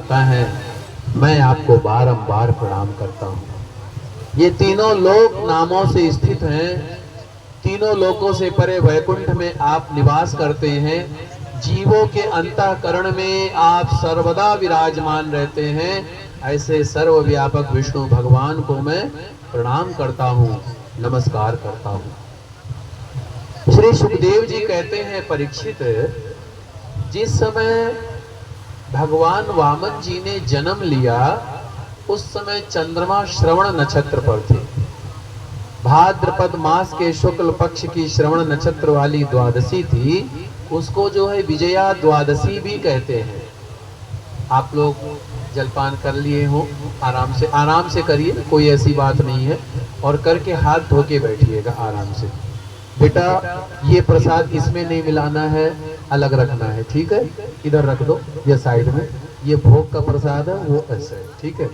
माता हैं, मैं आपको बारंबार प्रणाम करता हूँ। ये तीनों लोक नामों से स्थित हैं, तीनों लोकों से परे वैकुंठ में आप निवास करते हैं, जीवों के अंतःकरण में आप सर्वदा विराजमान रहते हैं। ऐसे सर्वव्यापक विष्णु भगवान को मैं प्रणाम करता हूँ, नमस्कार करता हूँ। श्री सुखदेव जी कहते हैं, परीक्षित, जिस समय भगवान वामन जी ने जन्म लिया उस समय चंद्रमा श्रवण नक्षत्र पर थे। भाद्रपद मास के शुक्ल पक्ष की श्रवण नक्षत्र वाली द्वादशी थी, उसको जो है विजया द्वादशी भी कहते हैं। आप लोग जलपान कर लिए हो, आराम से करिए, कोई ऐसी बात नहीं है, और करके हाथ धो के बैठिएगा आराम से। बेटा ये प्रसाद इसमें नहीं मिलाना है, अलग रखना है, ठीक है? इधर रख दो, ये साइड में, ये भोग का प्रसाद है, वो ऐसे है, ठीक है?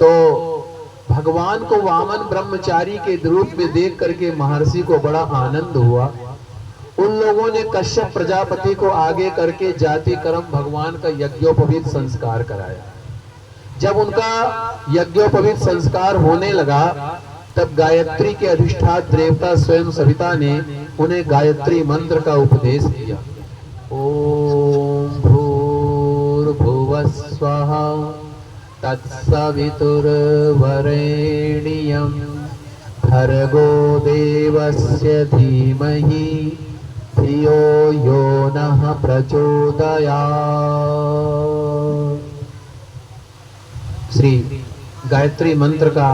तो भगवान को वामन ब्रह्मचारी के रूप में देख करके महर्षि को बड़ा आनंद हुआ। उन लोगों ने कश्यप प्रजापति को आगे करके जाति कर्म भगवान का यज्ञोपवीत संस्कार कराया। जब उनका यज्ञोपवीत संस्कार होने लगा तब गायत्री के अधिष्ठात्र देवता स्वयं सविता ने उन्हें गायत्री मंत्र का उपदेश किया। ओम भूर्भुवः स्वः तत्सवितुर्वरेण्यं भर्गो देवस्य धीमहि धियो यो नः प्रचोदयात्। श्री गायत्री मंत्र का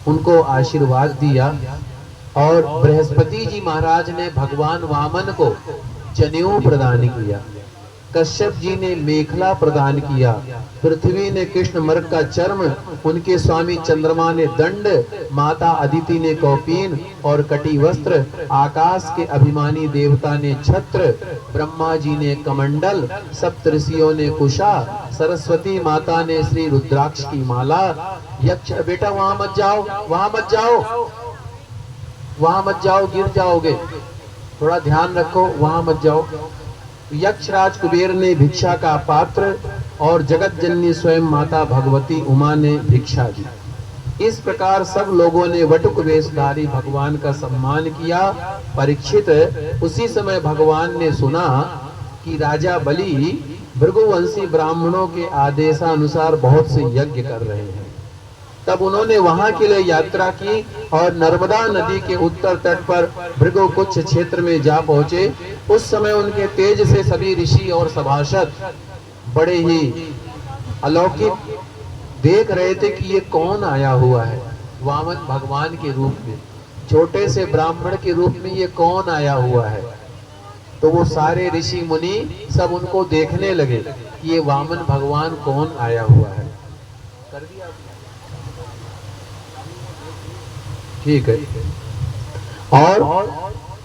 उनको आशीर्वाद दिया और बृहस्पति जी महाराज ने भगवान वामन को जनेऊ प्रदान किया, कश्यप जी ने मेखला प्रदान किया, पृथ्वी ने कृष्ण मृग का चर्म, उनके स्वामी चंद्रमा ने दंड, माता अदिति ने कौपीन और कटी वस्त्र, आकाश के अभिमानी देवता ने छत्र, ब्रह्मा जी ने कमंडल, सप्तऋषियों ने कुशा, सरस्वती माता ने श्री रुद्राक्ष की माला। यक्ष, बेटा वहां मत जाओ, वहां मत जाओ, वहां मत जाओ, गिर जाओगे, थोड़ा ध्यान रखो, वहां मत जाओ। यक्षराज कुबेर ने भिक्षा का पात्र और जगत जननी स्वयं माता भगवती उमा ने भिक्षा दी। इस प्रकार सब लोगों ने वटुक वेशधारी भगवान का सम्मान किया। परीक्षित, उसी समय भगवान ने सुना कि राजा बलि भृगुवंशी ब्राह्मणों के आदेशानुसार बहुत से यज्ञ कर रहे हैं। तब उन्होंने वहां के लिए यात्रा की और नर्मदा नदी के उत्तर तट पर भृगुकुच्छ क्षेत्र में जा पहुंचे। उस समय उनके तेज से सभी ऋषि और सभासद बड़े ही अलौकिक देख रहे थे कि ये कौन आया हुआ है वामन भगवान के रूप में, छोटे से ब्राह्मण के रूप में ये कौन आया हुआ है। तो वो सारे ऋषि मुनि सब उनको देखने लगे कि ये वामन भगवान कौन आया हुआ है। कर दिया, ठीक है। और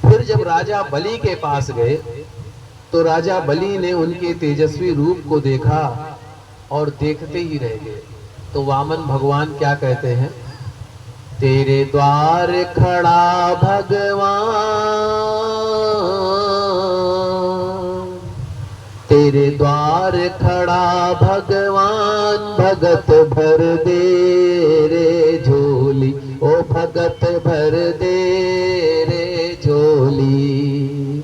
फिर जब राजा बलि के पास गए तो राजा बलि ने उनके तेजस्वी रूप को देखा और देखते ही रह गए। तो वामन भगवान क्या कहते हैं, तेरे द्वार खड़ा भगवान, तेरे द्वार खड़ा भगवान, भगत भर दे रे झोली, ओ भगत भर दे रे झोली।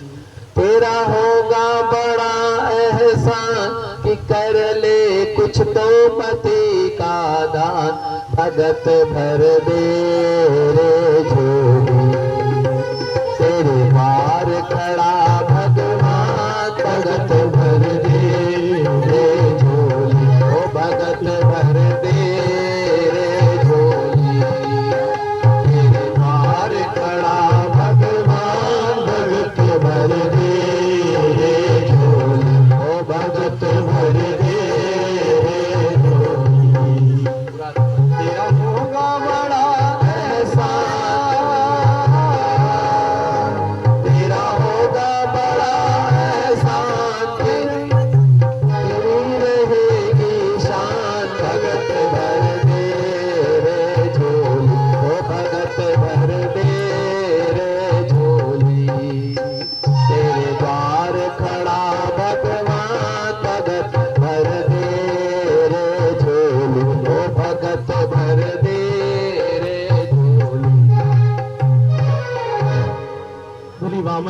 तेरा होगा बड़ा एहसान कि कर ले कुछ तो पति का दान, भगत भर दे रे झोली। तेरे द्वार खड़ा भगवान, भगत भर दे रे झोली, ओ भगत भर दे रे झोली। तेरे द्वार खड़ा भगवान, भगत भर दे रे झोली, ओ भगत भर दे रे झोली। तेरा होगा बड़ा एहसान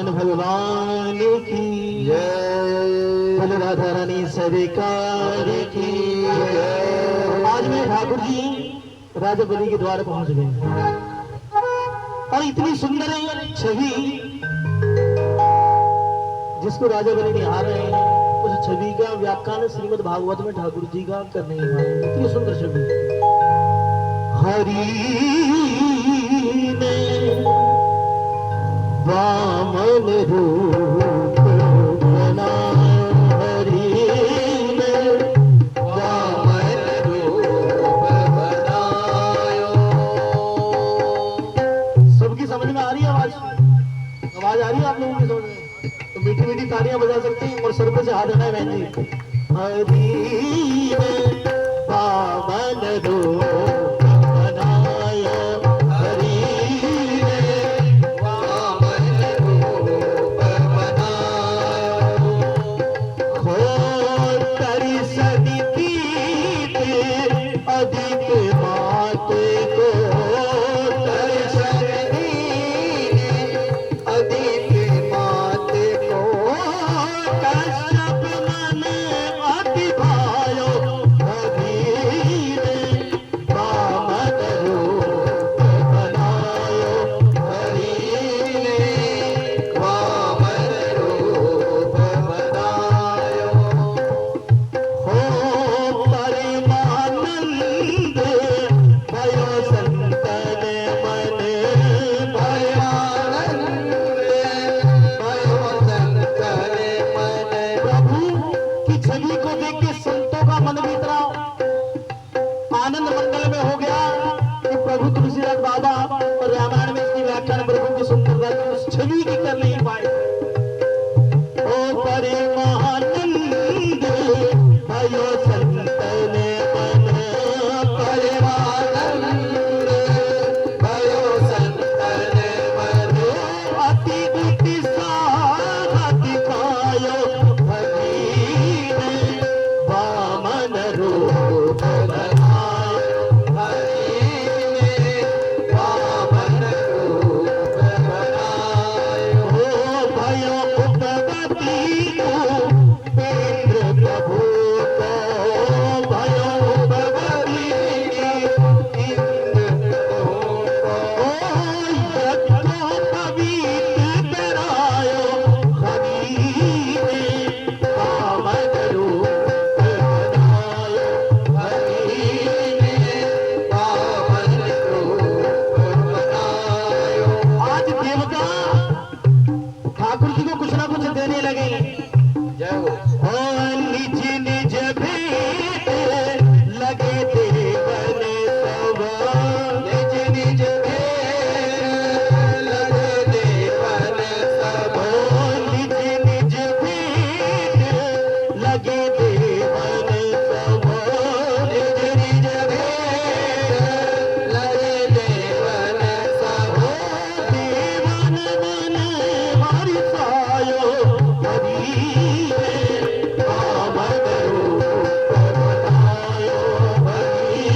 वामन भगवान की जय। बोलो राधा रानी सरकार की जय। आज में ठाकुर जी राजा बलि के द्वार पहुंच गए और इतनी सुंदर छवि जिसको राजा बलि निहार रहे हैं, उस छवि का व्याख्यान श्रीमद् भागवत में ठाकुर जी का करने ही वाले हैं। इतनी सुंदर छवि। हरि ने वामन रूप बनाया, हरि ने वामन रूप बनाया। सबकी समझ में आ रही है आवाज? आवाज आ रही है आप लोगों की समझ में? तो मीठी मीठी तालियां बजा सकते हैं और सर पे से हाथ देना है बहन जी। हरि ने वामन रूप बनाया, हरि ने वामन रूप बनाया। खोल करी सदी पीत अधिक मात को, दर्शन अधिक मात को, कश्यप मन अति भायो, हरि ने वामन रूप बनायो, हरि ने वामन रूप बनायो। हो परमानंद भयो संतन मन, परमानंद भयो संतन मन। प्रभु की छवि को देख के संतों का मन भी इतना आनंद मंगल में हो गया कि प्रभु तुलसीदास बाबा और रामायण में इसकी व्याख्यान प्रभु की सुंदरता की उस छवि की कर नहीं पाए। ओ परमानंद भयो संतन मन, परमानंद भयो संतन मन। अति उत्साह दिखायो, हरि ने वामन रूप बनायो, हरि ने वामन रूप बनायो। भयो उपगति उपेंद्र प्रभु को, भयो उपगति इंद्र प्रभु को। यज्ञो पवित्र करायो, हरि ने वामन रूप बनायो, हरि ने वामन रूप बनायो। आज देवता ठाकुर जी को कुछ ना कुछ देने लगे। जय हो। निज निज भेंट लगे देवन सब, निज निज भेंट लगे देवन सब, निज निज भेंट लगे देवन सब, निज निज भेंट लगे देवन सब। देवन मन हरिसायो, हरि ने वामन रूप बनायो, हरि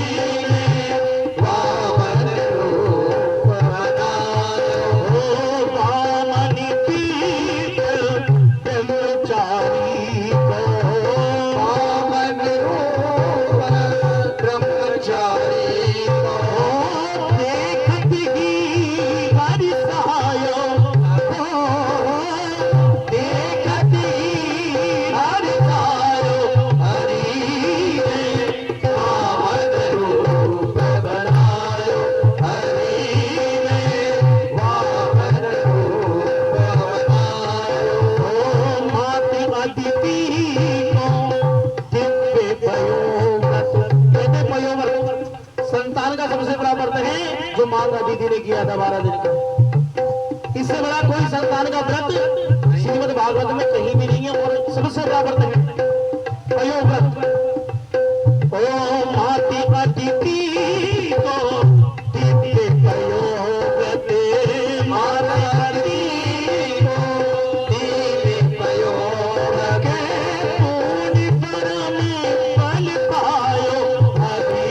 ने वामन रूप बनायो। वामन पीठ ब्रह्मचारी को, वामन रूप ब्रह्मचारी को। देखत ही हरिसायो, देखत ही हरिसायो, हरि ने वामन रूप बनायो, हरि ने वामन रूप बनायो। माति अदिति को दिव्य पयोव्रत, कहते पयोव्रत संतान का सबसे बड़ा व्रत है जो माता अदिति ने किया था 12 दिन का। इससे बड़ा कोई संतान का व्रत श्रीमद् भागवत में कहीं भी नहीं है और सबसे बड़ा व्रत है पयोव्रत। ओ माति अदिति को दिव्य पयोव्रत, माता अदिति को दिव्य पयोव्रत। पूर्ण परम फल पायो, हरि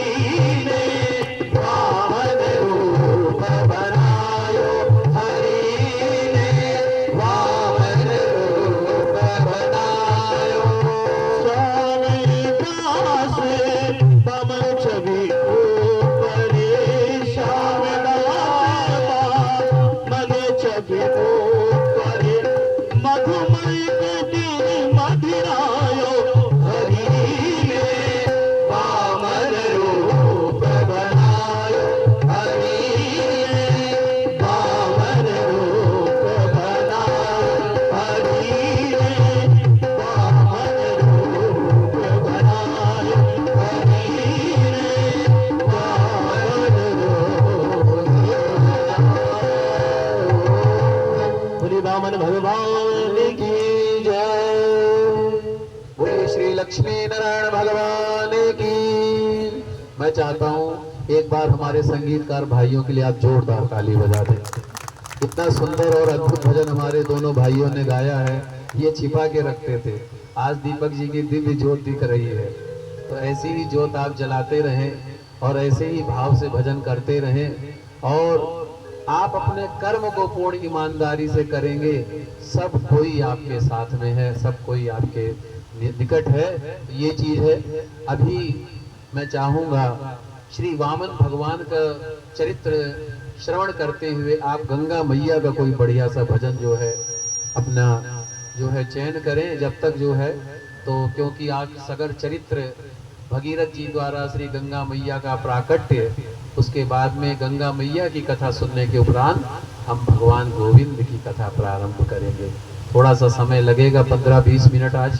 ने वामन रूप बनायो, हरि ने वामन मैं चाहता हूँ एक बार हमारे संगीतकार भाइयों के लिए आप जोरदार ताली बजा दें। इतना सुंदर और अद्भुत भजन हमारे दोनों भाइयों ने गाया है, ये छिपा के रखते थे। आज दीपक जी की दिव्य ज्योत दिख रही है, तो ऐसी ही ज्योत आप जलाते रहें और ऐसे ही भाव से भजन करते रहें। और आप अपने कर्म को पूर्ण ईमानदारी से करेंगे, सब कोई आपके साथ में है, सब कोई आपके निकट है, ये चीज है। अभी मैं चाहूंगा श्री वामन भगवान का चरित्र श्रवण करते हुए आप गंगा मैया का कोई बढ़िया सा भजन जो है अपना जो है चयन करें जब तक जो है, तो क्योंकि आज सगर चरित्र भगीरथ जी द्वारा श्री गंगा मैया का प्राकट्य, उसके बाद में गंगा मैया की कथा सुनने के उपरांत हम भगवान गोविंद की कथा प्रारंभ करेंगे। थोड़ा सा समय लगेगा, 15-20 मिनट आज,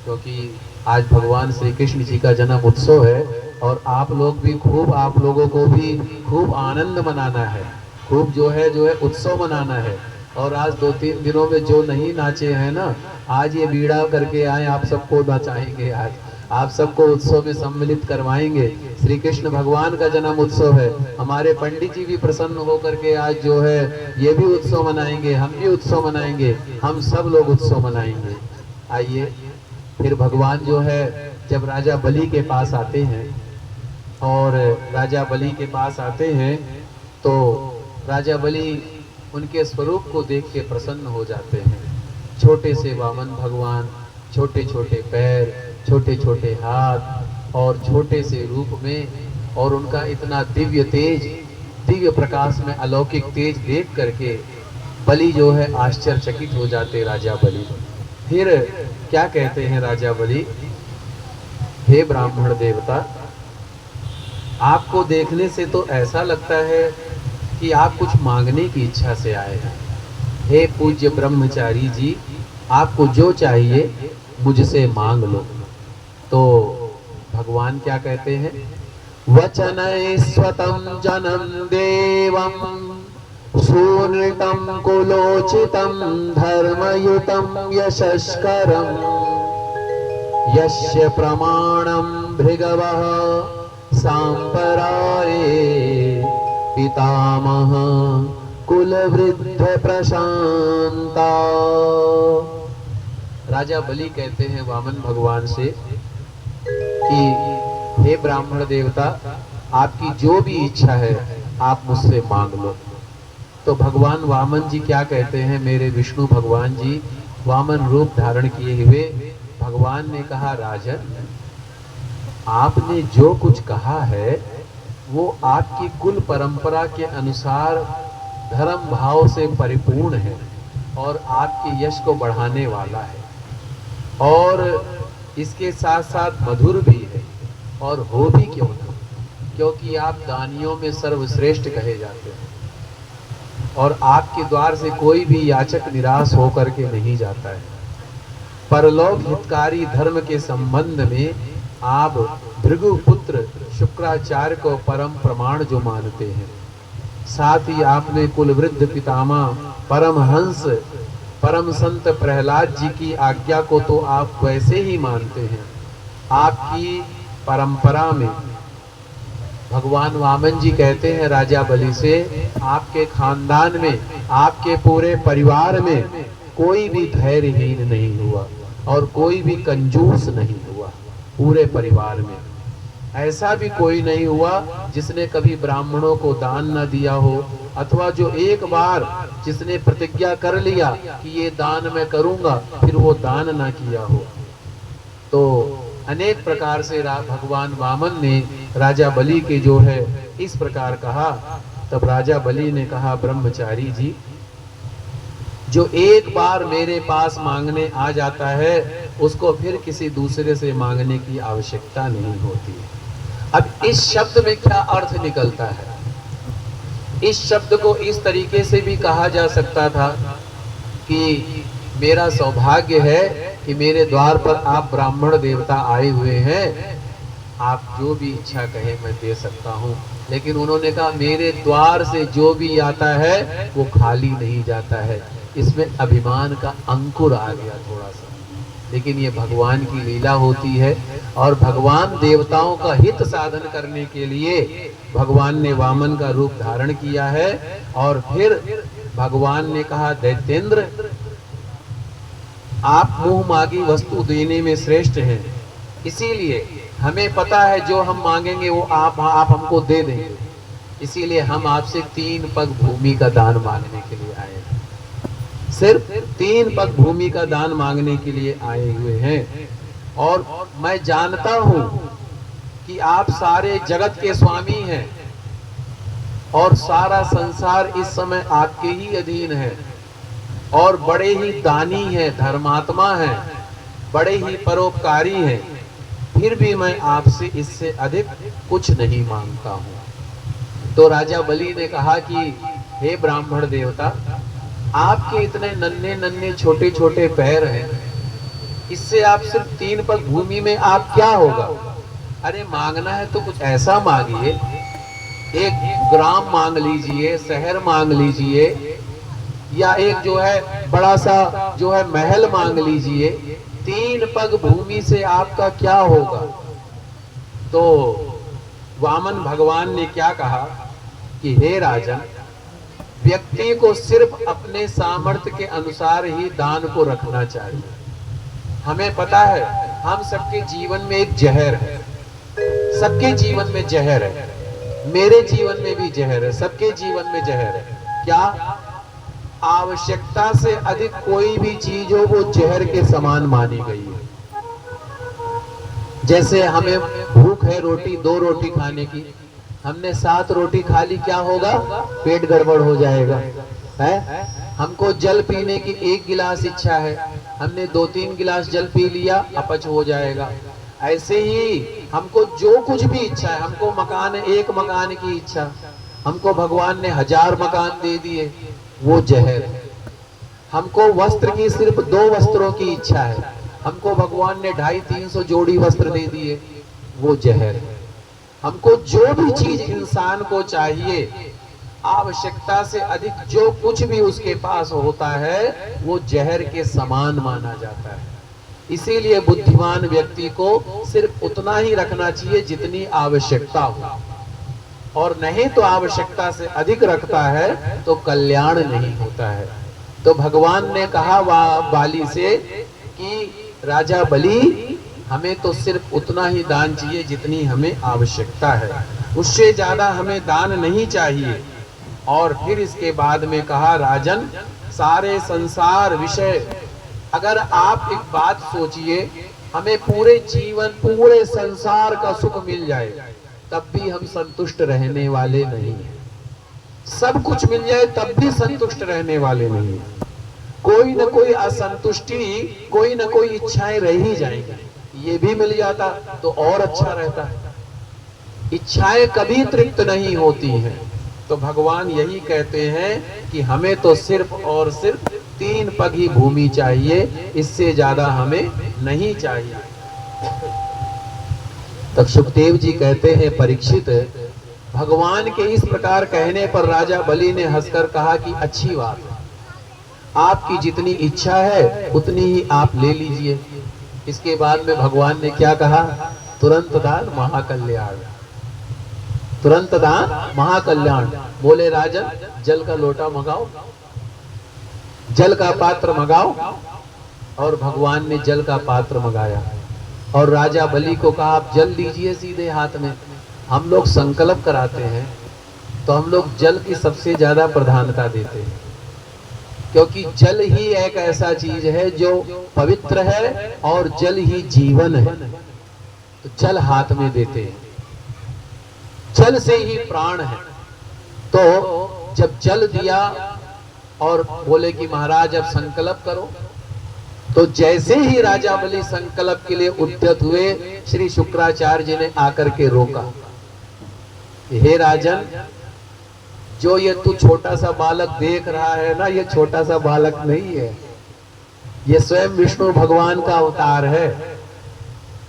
क्योंकि आज भगवान श्री कृष्ण जी का जन्म उत्सव है और आप लोग भी खूब, आप लोगों को भी खूब आनंद मनाना है, खूब जो है उत्सव मनाना है। और आज 2-3 दिनों में जो नहीं नाचे हैं ना, आज ये बीड़ा करके आए, आप सबको नचाएंगे, आज आप सबको उत्सव में सम्मिलित करवाएंगे। श्री कृष्ण भगवान का जन्म उत्सव है, हमारे पंडित जी भी प्रसन्न होकर के आज जो है ये भी उत्सव मनाएंगे, हम भी उत्सव मनाएंगे, हम सब लोग उत्सव मनाएंगे। आइए फिर भगवान जो है जब राजा बलि के पास आते हैं, और राजा बलि के पास आते हैं तो राजा बलि उनके स्वरूप को देख के प्रसन्न हो जाते हैं। छोटे से वामन भगवान, छोटे छोटे पैर, छोटे छोटे हाथ और छोटे से रूप में, और उनका इतना दिव्य तेज, दिव्य प्रकाश में अलौकिक तेज देख करके बलि जो है आश्चर्यचकित हो जाते राजा बलि। फिर क्या कहते हैं राजा बलि, हे ब्राह्मण देवता, आपको देखने से तो ऐसा लगता है कि आप कुछ मांगने की इच्छा से आए हैं। हे पूज्य ब्रह्मचारी जी, आपको जो चाहिए मुझसे मांग लो। तो भगवान क्या कहते हैं, वचनै स्वतं जनम देवम सूर्णितं कुलोचितं धर्मयुतं यशस्करं यस्य प्रमाणं भृगवः सांपराये पितामह कुलवृद्ध प्रशांता। राजा बलि कहते हैं वामन भगवान से कि हे ब्राह्मण देवता, आपकी जो भी इच्छा है आप मुझसे मांग लो। तो भगवान वामन जी क्या कहते हैं, मेरे विष्णु भगवान जी वामन रूप धारण किए हुए भगवान ने कहा, राजन, आपने जो कुछ कहा है वो आपकी कुल परंपरा के अनुसार धर्म भाव से परिपूर्ण है और आपके यश को बढ़ाने वाला है, और इसके साथ साथ मधुर भी है। और हो भी क्यों ना, क्योंकि आप दानियों में सर्वश्रेष्ठ कहे जाते हैं और आपके द्वार से कोई भी याचक निराश होकर के नहीं जाता है। परलोक हितकारी धर्म के संबंध में आप भृगु पुत्र शुक्राचार्य को परम प्रमाण जो मानते हैं, साथ ही आपने कुलवृद्ध पितामह परमहंस परम संत प्रहलाद जी की आज्ञा को तो आप वैसे ही मानते हैं। आपकी परंपरा में भगवान वामन जी कहते हैं राजा बलि से, आपके खानदान में, आपके पूरे परिवार में कोई भी धैर्यहीन नहीं हुआ और कोई भी कंजूस नहीं हुआ। पूरे परिवार में ऐसा भी कोई नहीं हुआ जिसने कभी ब्राह्मणों को दान न दिया हो, अथवा जो एक बार जिसने प्रतिज्ञा कर लिया कि ये दान मैं करूंगा फिर वो दान ना किया हो। तो अनेक प्रकार से भगवान वामन ने राजा बलि के जो है इस प्रकार कहा। तब राजा बलि ने कहा, ब्रह्मचारी जी, जो एक बार मेरे पास मांगने आ जाता है उसको फिर किसी दूसरे से मांगने की आवश्यकता नहीं होती है। अब इस शब्द में क्या अर्थ निकलता है? इस शब्द को इस तरीके से भी कहा जा सकता था कि मेरा सौभाग्य है कि मेरे द्वार पर आप ब्राह्मण देवता आए हुए हैं, आप जो भी इच्छा कहे मैं दे सकता हूँ। लेकिन उन्होंने कहा मेरे द्वार से जो भी आता है वो खाली नहीं जाता है। इसमें अभिमान का अंकुर आ गया थोड़ा सा, लेकिन ये भगवान की लीला होती है। और भगवान देवताओं का हित साधन करने के लिए भगवान ने वामन का रूप धारण किया है। और फिर भगवान ने कहा, दैत्येंद्र आप मुंह मांगी वस्तु देने में श्रेष्ठ हैं, इसीलिए हमें पता है जो हम मांगेंगे वो आप हमको दे देंगे, इसीलिए हम आपसे 3 पग भूमि का दान मांगने के लिए आए हैं। सिर्फ 3 पग भूमि का दान मांगने के लिए आए हुए हैं। और मैं जानता हूं कि आप सारे जगत के स्वामी हैं और सारा संसार इस समय आपके ही अधीन है और बड़े ही दानी हैं, धर्मात्मा हैं, बड़े ही परोपकारी हैं, फिर भी मैं आपसे इससे अधिक कुछ नहीं मांगता हूं। तो राजा बलि ने कहा कि हे ब्राह्मण देवता, आपके इतने नन्हे नन्हे छोटे छोटे पैर हैं, इससे आप सिर्फ 3 पग भूमि में आप क्या होगा? अरे मांगना है तो कुछ ऐसा मांगिए, 1 ग्राम मांग लीजिए, शहर मांग लीजिए, या एक जो है बड़ा सा जो है महल मांग लीजिए। 3 पग भूमि से आपका क्या होगा? तो वामन भगवान ने क्या कहा कि हे राजन, व्यक्ति को सिर्फ अपने सामर्थ्य के अनुसार ही दान को रखना चाहिए। हमें पता है हम सबके जीवन में एक जहर है, सबके जीवन में जहर है, मेरे जीवन में भी जहर है, सबके जीवन में जहर है। क्या? आवश्यकता से अधिक कोई भी चीज हो वो जहर के समान मानी गई है। जैसे हमें भूख है रोटी 2 रोटी खाने की, हमने 7 रोटी खा ली, क्या होगा? पेट गड़बड़ हो जाएगा है। हमको जल पीने की 1 गिलास इच्छा है, हमने 2-3 गिलास जल पी लिया, अपच हो जाएगा। ऐसे ही हमको जो कुछ भी इच्छा है, हमको मकान 1 मकान की इच्छा, हमको भगवान ने 1000 मकान दे दिए, वो जहर है। हमको वस्त्र की सिर्फ 2 वस्त्रों की इच्छा है, हमको भगवान ने 250-300 जोड़ी वस्त्र दे दिए, वो जहर है। हमको जो भी चीज इंसान को चाहिए, आवश्यकता से अधिक जो कुछ भी उसके पास होता है वो जहर के समान माना जाता है। इसीलिए बुद्धिमान व्यक्ति को सिर्फ उतना ही रखना चाहिए जितनी आवश्यकता हो, और नहीं तो आवश्यकता से अधिक रखता है तो कल्याण नहीं होता है। तो भगवान ने कहा बाली से कि राजा बलि, हमें तो सिर्फ उतना ही दान चाहिए जितनी हमें आवश्यकता है, उससे ज्यादा हमें दान नहीं चाहिए। और फिर इसके बाद में कहा, राजन, सारे संसार विषय, अगर आप एक बात सोचिए, हमें पूरे जीवन पूरे संसार का सुख मिल जाए तब भी हम संतुष्ट रहने वाले नहीं हैं। सब कुछ मिल जाए तब भी संतुष्ट रहने वाले नहीं हैं। कोई न कोई असंतुष्टि, कोई न कोई इच्छाएं रह ही जाएंगी। ये भी मिल जाता तो और अच्छा रहता। इच्छाएं कभी तृप्त नहीं होती हैं। तो भगवान यही कहते हैं कि हमें तो सिर्फ और सिर्फ 3 पग ही भूमि चाहिए, इससे ज्यादा हमें नहीं चाहिए। तब सुखदेव जी कहते हैं, परीक्षित, भगवान के इस प्रकार कहने पर राजा बलि ने हंसकर कहा कि अच्छी बात है, आपकी जितनी इच्छा है उतनी ही आप ले लीजिए। इसके बाद में भगवान ने क्या कहा? तुरंत दान महाकल्याण, तुरंत दान महाकल्याण। बोले राजन, जल का लोटा मंगाओ, जल का पात्र मंगाओ। और भगवान ने जल का पात्र मंगाया और राजा बलि को कहा, आप जल लीजिए सीधे हाथ में। हम लोग संकल्प कराते हैं तो हम लोग जल की सबसे ज्यादा प्रधानता देते हैं, क्योंकि जल ही एक ऐसा चीज है जो पवित्र है और जल ही जीवन है। तो जल हाथ में देते हैं, जल से ही प्राण है। तो जब जल दिया और बोले कि महाराज अब संकल्प करो, तो जैसे ही राजा बलि संकल्प के लिए उद्यत हुए, श्री शुक्राचार्य जी ने आकर के रोका। हे राजन, जो ये तू छोटा सा बालक देख रहा है ना, ये छोटा सा बालक नहीं है, ये स्वयं विष्णु भगवान का अवतार है।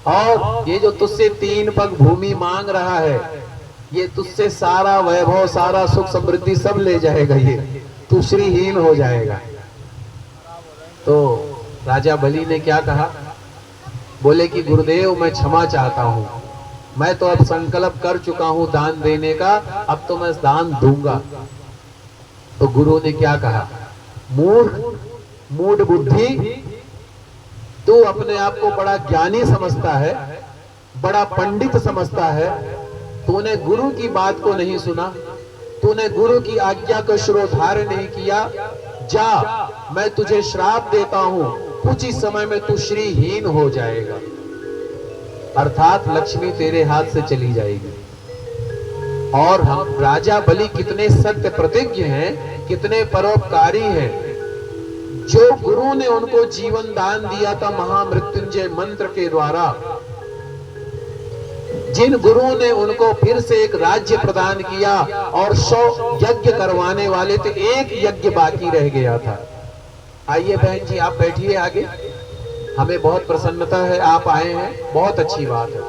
और ये जो तुझसे 3 पग भूमि मांग रहा है, ये तुझसे सारा वैभव, सारा सुख समृद्धि सब ले जाएगा, ये तू श्रीहीन हो जाएगा। तो राजा बलि ने क्या कहा? बोले कि गुरुदेव मैं क्षमा चाहता हूँ, मैं तो अब संकल्प कर चुका हूँ दान देने का, अब तो मैं दान दूंगा। तो गुरु ने क्या कहा, मूर्ख मूढ़ बुद्धि, तू अपने आप को बड़ा ज्ञानी समझता है, बड़ा पंडित समझता है, तूने गुरु की बात को नहीं सुना, तूने गुरु की आज्ञा को शिरोधार्य नहीं किया। जा, मैं तुझे श्राप देता हूं, कुछ ही समय में तू श्रीहीन हो जाएगा, अर्थात लक्ष्मी तेरे हाथ से चली जाएगी। और हम राजा बलि कितने सत्य प्रतिज्ञ हैं, कितने परोपकारी हैं। जो गुरु ने उनको जीवन दान दिया था महामृत्युंजय मंत्र के द्वारा, जिन गुरु ने उनको फिर से एक राज्य प्रदान किया और 100 यज्ञ करवाने वाले थे, एक यज्ञ बाकी रह गया था। आइए बहन जी आप बैठिए आगे, हमें बहुत प्रसन्नता है आप आए हैं, बहुत अच्छी बात है।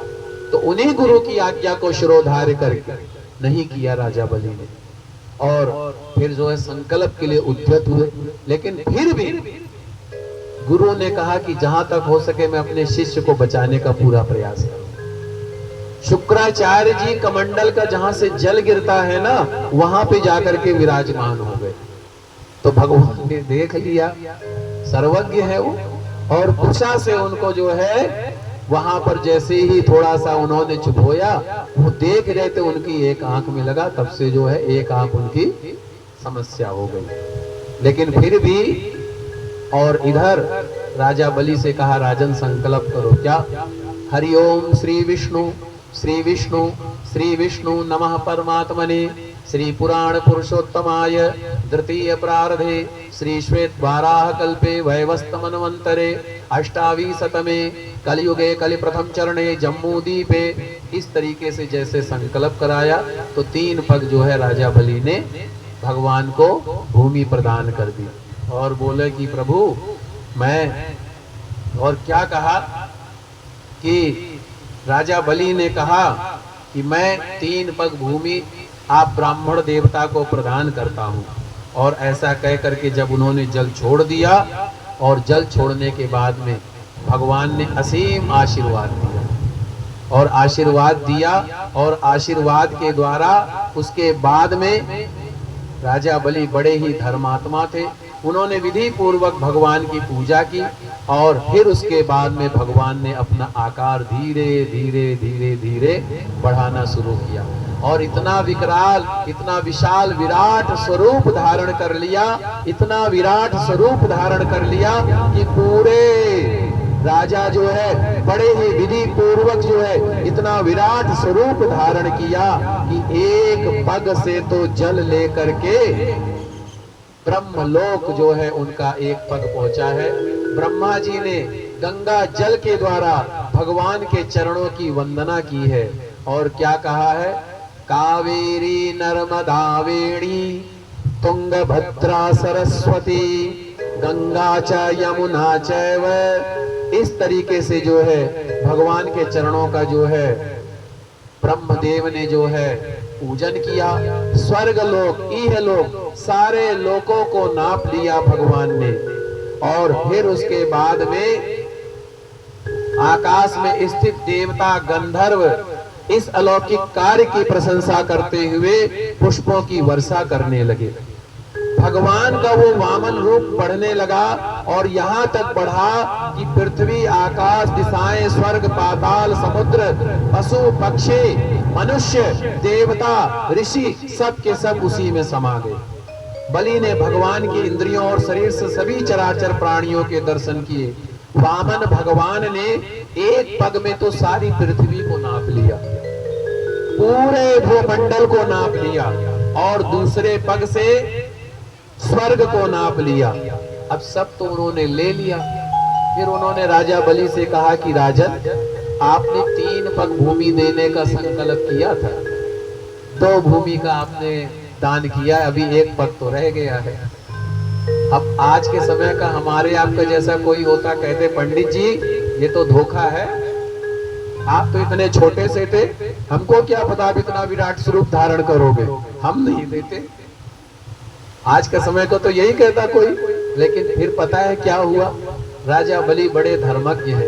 तो उन्हीं गुरु की आज्ञा को शिरोधार्य करके नहीं किया राजा बलि ने, और फिर जो है संकल्प के लिए उद्यत हुए। लेकिन फिर भी गुरु ने कहा कि जहां तक हो सके मैं अपने शिष्य को बचाने का पूरा प्रयास करूं। शुक्राचार्य जी कमंडल का जहां से जल गिरता है ना, वहां पे जाकर के विराजमान हो गए। तो भगवान ने देख लिया, सर्वज्ञ है वो, और कुशा से उनको जो है वहां पर जैसे ही थोड़ा सा उन्होंने चुभोया, वो देख रहे थे, उनकी एक आंख में लगा, तब से जो है एक आंख उनकी समस्या हो गई। लेकिन फिर भी, और इधर राजा बलि से कहा राजन संकल्प करो, क्या, हरिओम श्री विष्णु श्री विष्णु श्री विष्णु नमः परमात्मने श्री पुराण पुरुषोत्तमाय द्वितीय प्रारधे श्री श्वेत वाराह कल्पे वैवस्तमन्वंतरे अष्टाविशतमे कलयुगे कलि प्रथम चरणे जम्मूदीपे। इस तरीके से जैसे संकल्प कराया तो 3 पग जो है राजा बलि ने भगवान को भूमि प्रदान कर दी, और बोले कि प्रभु मैं, और क्या कहा कि राजा बलि ने कहा कि मैं 3 पग भूमि आप ब्राह्मण देवता को प्रदान करता हूं। और ऐसा कह करके जब उन्होंने जल छोड़ दिया, और जल छोड़ने के बाद में भगवान ने असीम आशीर्वाद दिया, और आशीर्वाद दिया, और आशीर्वाद के द्वारा उसके बाद में राजा बलि बड़े ही धर्मात्मा थे, उन्होंने विधि पूर्वक भगवान की पूजा की, और फिर उसके बाद में भगवान ने अपना आकार धीरे धीरे धीरे धीरे बढ़ाना शुरू किया, और इतना विकराल, इतना विशाल विराट स्वरूप धारण कर लिया, इतना विराट स्वरूप धारण कर लिया कि पूरे राजा जो है बड़े ही विधि पूर्वक जो है इतना विराट स्वरूप धारण किया कि एक पग से तो जल लेकर के ब्रह्मलोक जो है उनका एक पग पहुंचा है। ब्रह्मा जी ने गंगा जल के द्वारा भगवान के चरणों की वंदना की है, और क्या कहा है, कावेरी नर्मदा वेणी तुंगभद्रा सरस्वती गंगा च यमुना चैव। इस तरीके से जो है भगवान के चरणों का जो है ब्रह्मदेव ने जो है पूजन किया। स्वर्ग लोक, इह लोक, सारे लोकों को नाप लिया भगवान ने, और फिर उसके बाद में आकाश में स्थित देवता गंधर्व इस अलौकिक कार्य की प्रशंसा करते हुए पुष्पों की वर्षा करने लगे। भगवान का वो वामन रूप बढ़ने लगा, और यहाँ तक बढ़ा कि पृथ्वी, आकाश, दिशाएं, स्वर्ग, पाताल, समुद्र, पशु, पक्षी, मनुष्य, देवता, ऋषि, सब के सब उसी में समा गए। बलि ने भगवान की इंद्रियों और शरीर से सभी चराचर प्राणियों के दर्शन किए। वामन भगवान ने एक पग में तो सारी पृथ्वी को नाप लिया, पूरे भूमंडल को नाप लिया, और दूसरे पग से स्वर्ग को नाप लिया। अब सब तो उन्होंने ले लिया। फिर उन्होंने राजा बलि से कहा कि राजन, आपने 3 पग भूमि देने का संकल्प किया था, 2 भूमि का आपने दान किया, अभी 1 पग तो रह गया है। अब आज के समय का हमारे आपका जैसा कोई होता, कहते पंडित जी ये तो धोखा है, आप तो इतने छोटे से थे, हमको क्या पता आप इतना विराट स्वरूप धारण करोगे, हम नहीं देते। आज के समय को तो यही कहता कोई। लेकिन फिर पता है क्या हुआ, राजा बलि बड़े धर्मज्ञ हैं,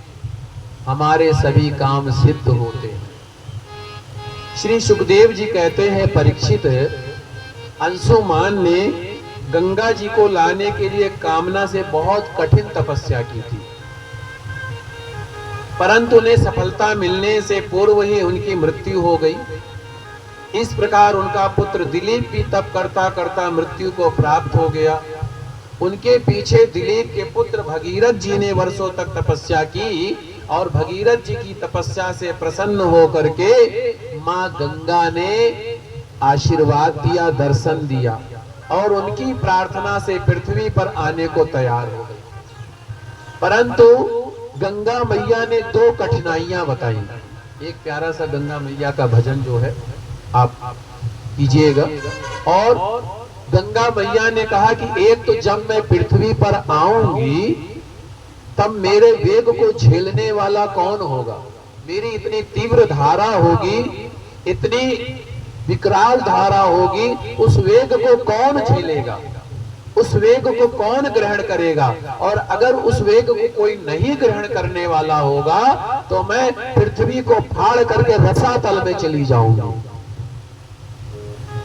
हमारे सभी काम सिद्ध होते हैं। श्री सुखदेव जी कहते हैं, परीक्षित, अंशुमान ने गंगा जी को लाने के लिए कामना से बहुत कठिन तपस्या की थी, परंतु उन्हें सफलता मिलने से पूर्व ही उनकी मृत्यु हो गई। इस प्रकार उनका पुत्र दिलीप भी तप करता करता मृत्यु को प्राप्त हो गया। उनके पीछे दिलीप के पुत्र भगीरथ जी ने वर्षों तक तपस्या की और भगीरथ जी की तपस्या से प्रसन्न होकर के मां गंगा ने आशीर्वाद दिया, दर्शन दिया और उनकी प्रार्थना से पृथ्वी पर आने को तैयार हो गई। परंतु गंगा मैया ने दो कठिनाइयां बताई। एक प्यारा सा गंगा मैया का भजन जो है आप कीजिएगा। और गंगा मैया ने कहा कि एक तो जब मैं पृथ्वी पर आऊंगी तब मेरे वेग को झेलने वाला कौन होगा। मेरी इतनी तीव्र धारा होगी, इतनी विकराल धारा होगी, उस वेग को कौन झेलेगा, उस वेग को कौन ग्रहण करेगा। और अगर उस वेग को कोई नहीं ग्रहण करने वाला होगा तो मैं पृथ्वी को फाड़ करके रसातल में चली जाऊंगी।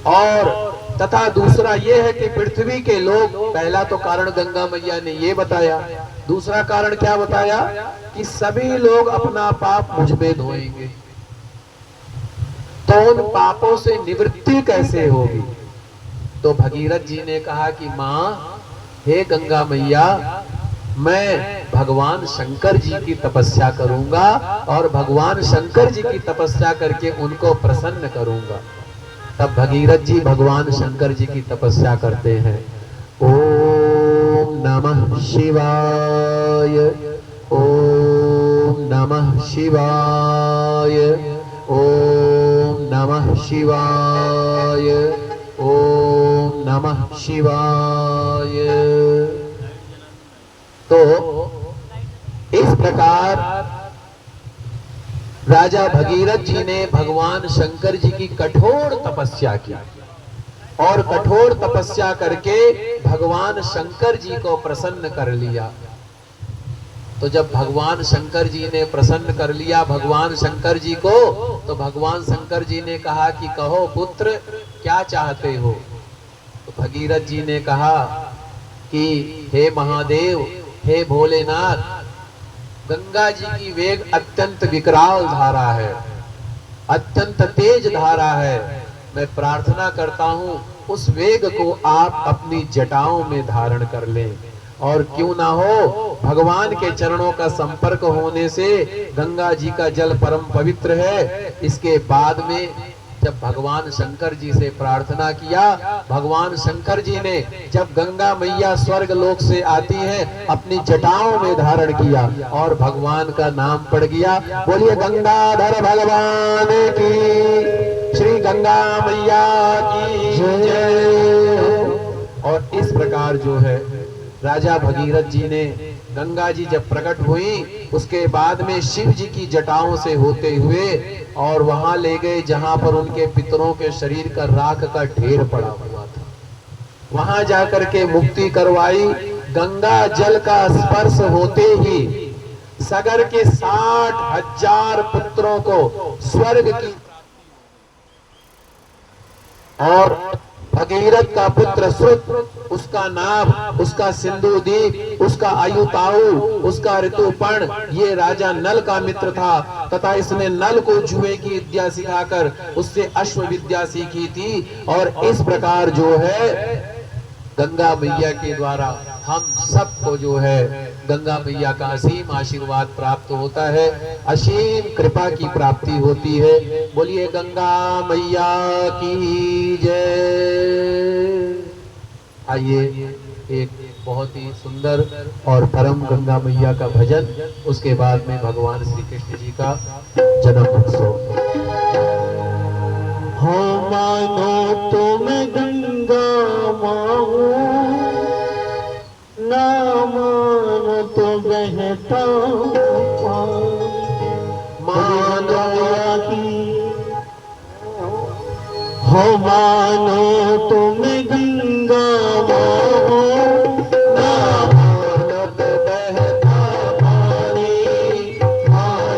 और तथा दूसरा यह है कि पृथ्वी के लोग, पहला तो कारण गंगा मैया ने ये बताया, दूसरा कारण क्या बताया कि सभी लोग अपना पाप मुझ में धोएंगे, तो उन पापों से निवृत्ति कैसे होगी। तो भगीरथ जी ने कहा कि मां, हे गंगा मैया, मैं भगवान शंकर जी की तपस्या करूंगा और भगवान शंकर जी की तपस्या करके उनको प्रसन्न करूंगा। तब भगीरथ जी भगवान शंकर जी की तपस्या करते हैं। ओम नमः शिवाय, ओम नमः शिवाय, ओम नमः शिवाय, ओम नमः शिवाय। तो इस प्रकार राजा भगीरथ जी ने भगवान शंकर जी की कठोर तपस्या की और कठोर तपस्या करके भगवान शंकर जी को प्रसन्न कर लिया। तो जब भगवान शंकर जी ने प्रसन्न कर लिया भगवान शंकर जी को, तो भगवान शंकर जी ने कहा कि कहो पुत्र, क्या चाहते हो। तो भगीरथ जी ने कहा कि हे महादेव, हे भोलेनाथ, गंगा जी की वेग अत्यंत विकराल धारा है, अत्यंत तेज धारा है। मैं प्रार्थना करता हूँ उस वेग को आप अपनी जटाओं में धारण कर लें। और क्यों ना हो, भगवान के चरणों का संपर्क होने से गंगा जी का जल परम पवित्र है। इसके बाद में जब भगवान शंकर जी से प्रार्थना किया, भगवान शंकर जी ने जब गंगा मैया स्वर्ग लोक से आती हैं अपनी जटाओं में धारण किया और भगवान का नाम पड़ गया। बोलिए गंगाधर भगवान की, श्री गंगा मैया की जय। और इस प्रकार जो है राजा भगीरथ जी ने, गंगा जी जब प्रकट हुई उसके बाद में शिव जी की जटाओं से होते हुए और वहां ले गए जहां पर उनके पितरों के शरीर का राख का ढेर पड़ा हुआ था। वहां जाकर के मुक्ति करवाई। गंगा जल का स्पर्श होते ही सगर के 60,000 पुत्रों को स्वर्ग की, और भगीरथ का पुत्र श्रुत, उसका नाभ, उसका सिंधुदीप, उसका आयुताऊ, उसका ऋतुपर्ण, ये राजा नल का मित्र था तथा इसने नल को जुए की विद्या सिखाकर उससे अश्व विद्या सीखी थी। और इस प्रकार जो है गंगा मैया के द्वारा हम सबको जो है गंगा मैया का असीम आशीर्वाद प्राप्त होता है, असीम कृपा की प्राप्ति होती है। बोलिए गंगा मैया की जय। आइए एक बहुत ही सुंदर और परम गंगा मैया का भजन, उसके बाद में भगवान श्री कृष्ण जी का जन्म उत्सव। हो मानो तुम गंगा माओ, ना मानो तो बहता मानो की। हो मानो तुम गंगा माओ, ना मानो तो बहता पानी, मानो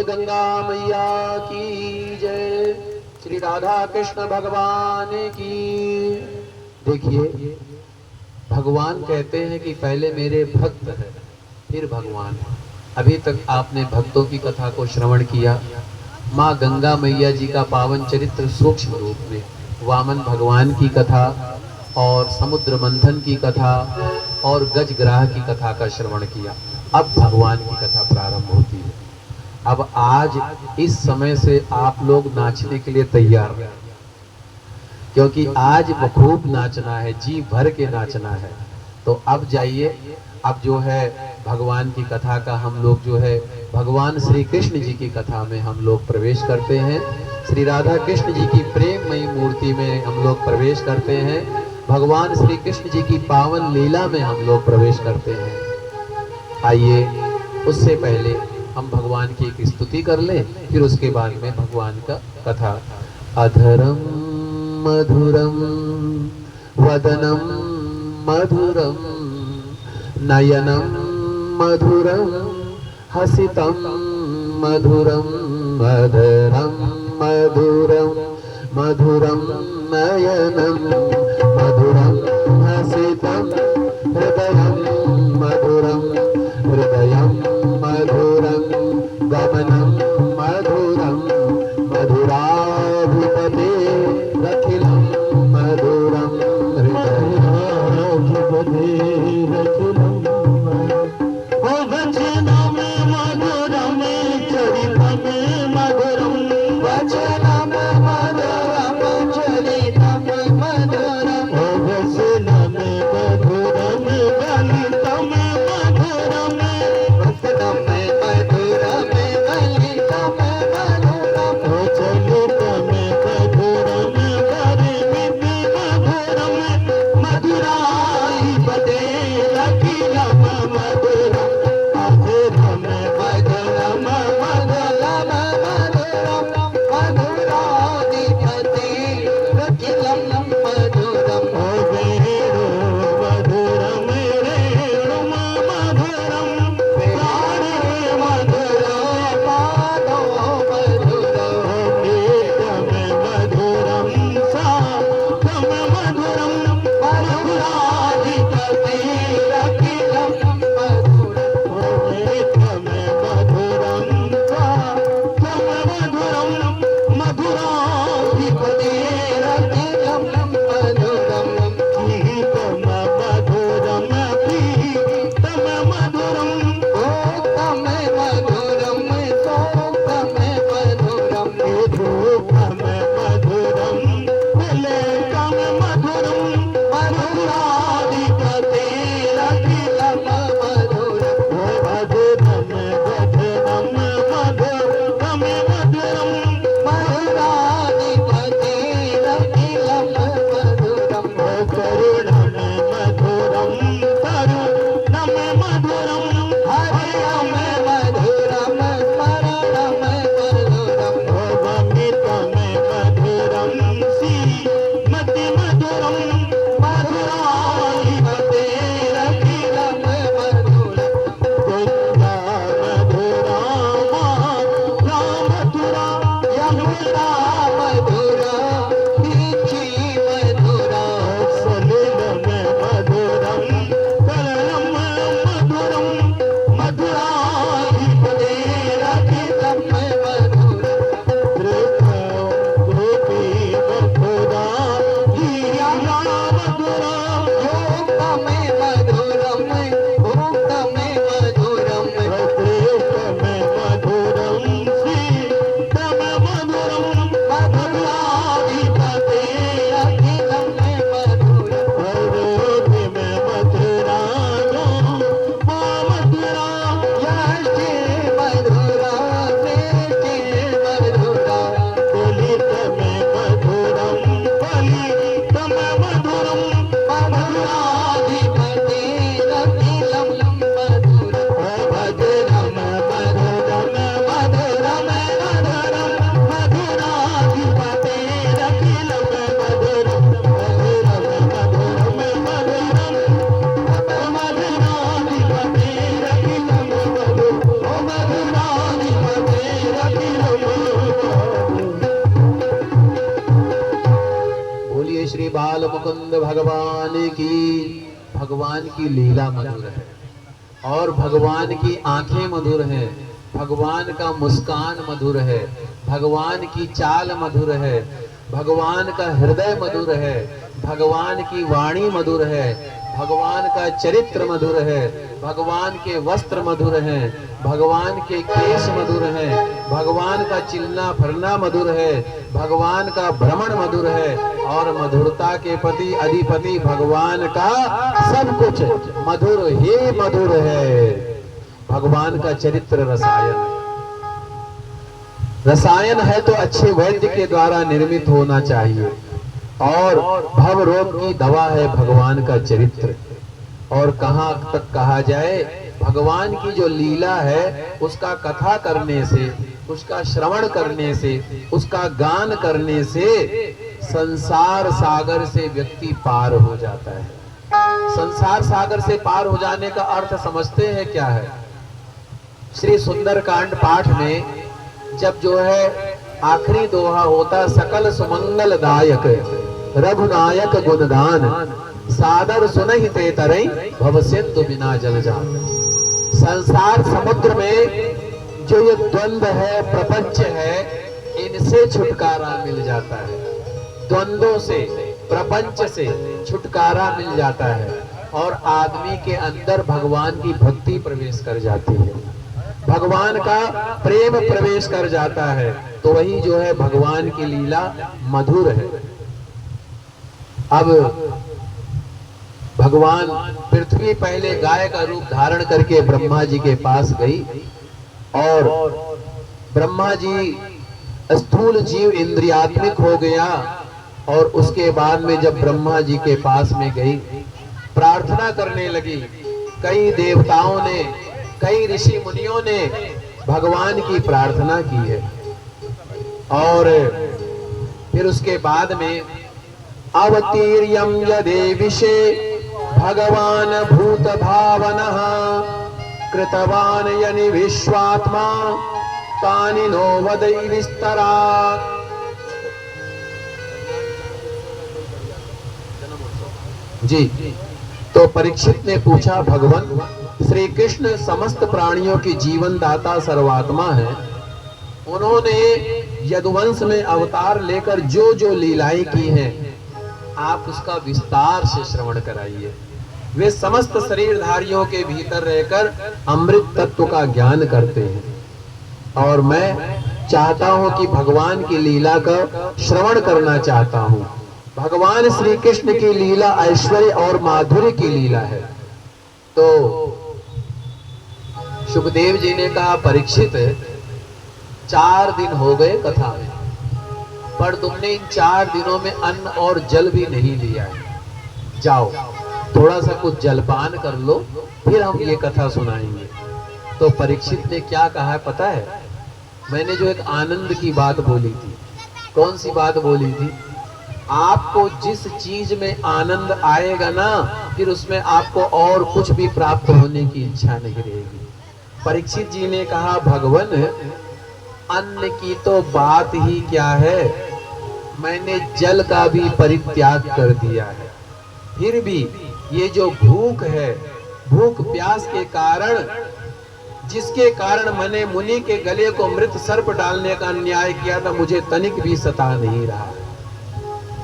गंगा मैया की जय, श्री राधा कृष्ण भगवान की। देखिए, भगवान कहते हैं कि पहले मेरे भक्त है फिर भगवान है। अभी तक आपने भक्तों की कथा को श्रवण किया। माँ गंगा मैया जी का पावन चरित्र सूक्ष्म रूप में, वामन भगवान की कथा और समुद्र मंथन की कथा और गजग्राह की कथा का श्रवण किया। अब भगवान की कथा प्रारंभ होती है। अब आज इस समय से आप लोग नाचने के लिए तैयार हैं, क्योंकि आज खूब नाचना है, जी भर के नाचना है। तो अब जाइए, अब जो है भगवान की कथा का हम लोग जो है भगवान श्री कृष्ण जी की कथा में हम लोग प्रवेश करते हैं। श्री राधा कृष्ण जी की प्रेममयी मूर्ति में हम लोग प्रवेश करते हैं। भगवान श्री कृष्ण जी की पावन लीला में हम लोग प्रवेश करते हैं। आइए, उससे पहले हम भगवान की एक स्तुति कर लें, फिर उसके बाद में भगवान का कथा। अधरम मधुरम वदनम मधुरम नयनम मधुरम हसितम मधुरम अधरम मधुरम मधुरम नयनम मधुरम हसितम हृदयम मधुरम हृदयम मधुरम गमनम मधुरम मधुराधिपते रखिलम मधुरम हृदयाधिपते रखिलम वचनम मधुरम चरितम मधुरम वचनम मधुरम चरितम मधुरम वचनम मधुरम गलितम मधुरम मुकुंद भगवान की। भगवान की लीला मधुर है और भगवान की आंखें मधुर हैं, भगवान का मुस्कान मधुर है, भगवान की चाल मधुर है, भगवान का हृदय मधुर है, भगवान की वाणी मधुर है, भगवान का चरित्र मधुर है, भगवान के वस्त्र मधुर हैं, भगवान के केश मधुर हैं, भगवान का चिलना फरना मधुर है, भगवान का भ्रमण मधुर है और मधुरता के पति अधिपति भगवान का सब कुछ मधुर ही मधुर है। भगवान का चरित्र रसायन, रसायन है तो अच्छे वैद्य के द्वारा निर्मित होना चाहिए और भव रोग की दवा है भगवान का चरित्र। और कहां तक कहा जाए, भगवान की जो लीला है उसका कथा करने से, उसका श्रवण करने से, उसका गान करने से संसार सागर से व्यक्ति पार हो जाता है। संसार सागर से पार हो जाने का अर्थ समझते हैं क्या है? श्री सुंदरकांड पाठ में जब जो है आखिरी दोहा होता, सकल सुमंगल दायक रघुनायक गुणगान सादर सुनहि ते तरई भव सिंधु बिना जल जान। संसार समुद्र में जो ये द्वंद्व है, प्रपंच है, इनसे छुटकारा मिल जाता है। द्वंद्वों से, प्रपंच से छुटकारा मिल जाता है और आदमी के अंदर भगवान की भक्ति प्रवेश कर जाती है, भगवान का प्रेम प्रवेश कर जाता है। तो वही जो है भगवान की लीला मधुर है। अब भगवान पृथ्वी पहले गाय का रूप धारण करके ब्रह्मा जी के पास गई और ब्रह्मा जी स्थूल जीव इंद्रियात्मिक हो गया और उसके बाद में जब ब्रह्मा जी के पास में गई, प्रार्थना करने लगी। कई देवताओं ने, कई ऋषि मुनियों ने भगवान की प्रार्थना की है और फिर उसके बाद में अवतीर्यम यदेविषे भगवान भूत भावनः कृतवान यनि विश्वात्मा तानि नो वदै विस्तरा। जी, तो परीक्षित ने पूछा, भगवान श्री कृष्ण समस्त प्राणियों की जीवन दाता सर्वात्मा है, उन्होंने यदुवंश में अवतार लेकर जो जो लीलाएं की हैं आप उसका विस्तार से श्रवण कराइए। वे समस्त शरीरधारियों के भीतर रहकर अमृत तत्व का ज्ञान करते हैं और मैं चाहता हूं कि भगवान की लीला का श्रवण करना चाहता हूं। भगवान श्री कृष्ण की लीला ऐश्वर्य और माधुर्य की लीला है। तो सुखदेव जी ने कहा, परीक्षित 4 दिन हो गए कथा में, पर तुमने इन 4 दिनों में अन्न और जल भी नहीं लिया है। जाओ थोड़ा सा कुछ जलपान कर लो, फिर हम ये कथा सुनाएंगे। तो परीक्षित ने क्या कहा है पता है? मैंने जो एक आनंद की बात बोली थी, कौन सी बात बोली थी? आपको जिस चीज में आनंद आएगा ना, फिर उसमें आपको और कुछ भी प्राप्त होने की इच्छा नहीं रहेगी। परीक्षित जी ने कहा, भगवान अन्न की तो बात ही क्या है, मैंने जल का भी परित्याग कर दिया है। फिर भी ये जो भूख है, भूख प्यास के कारण, जिसके कारण मैंने मुनि के गले को मृत सर्प डालने का न्याय किया था, मुझे तनिक भी सता नहीं रहा।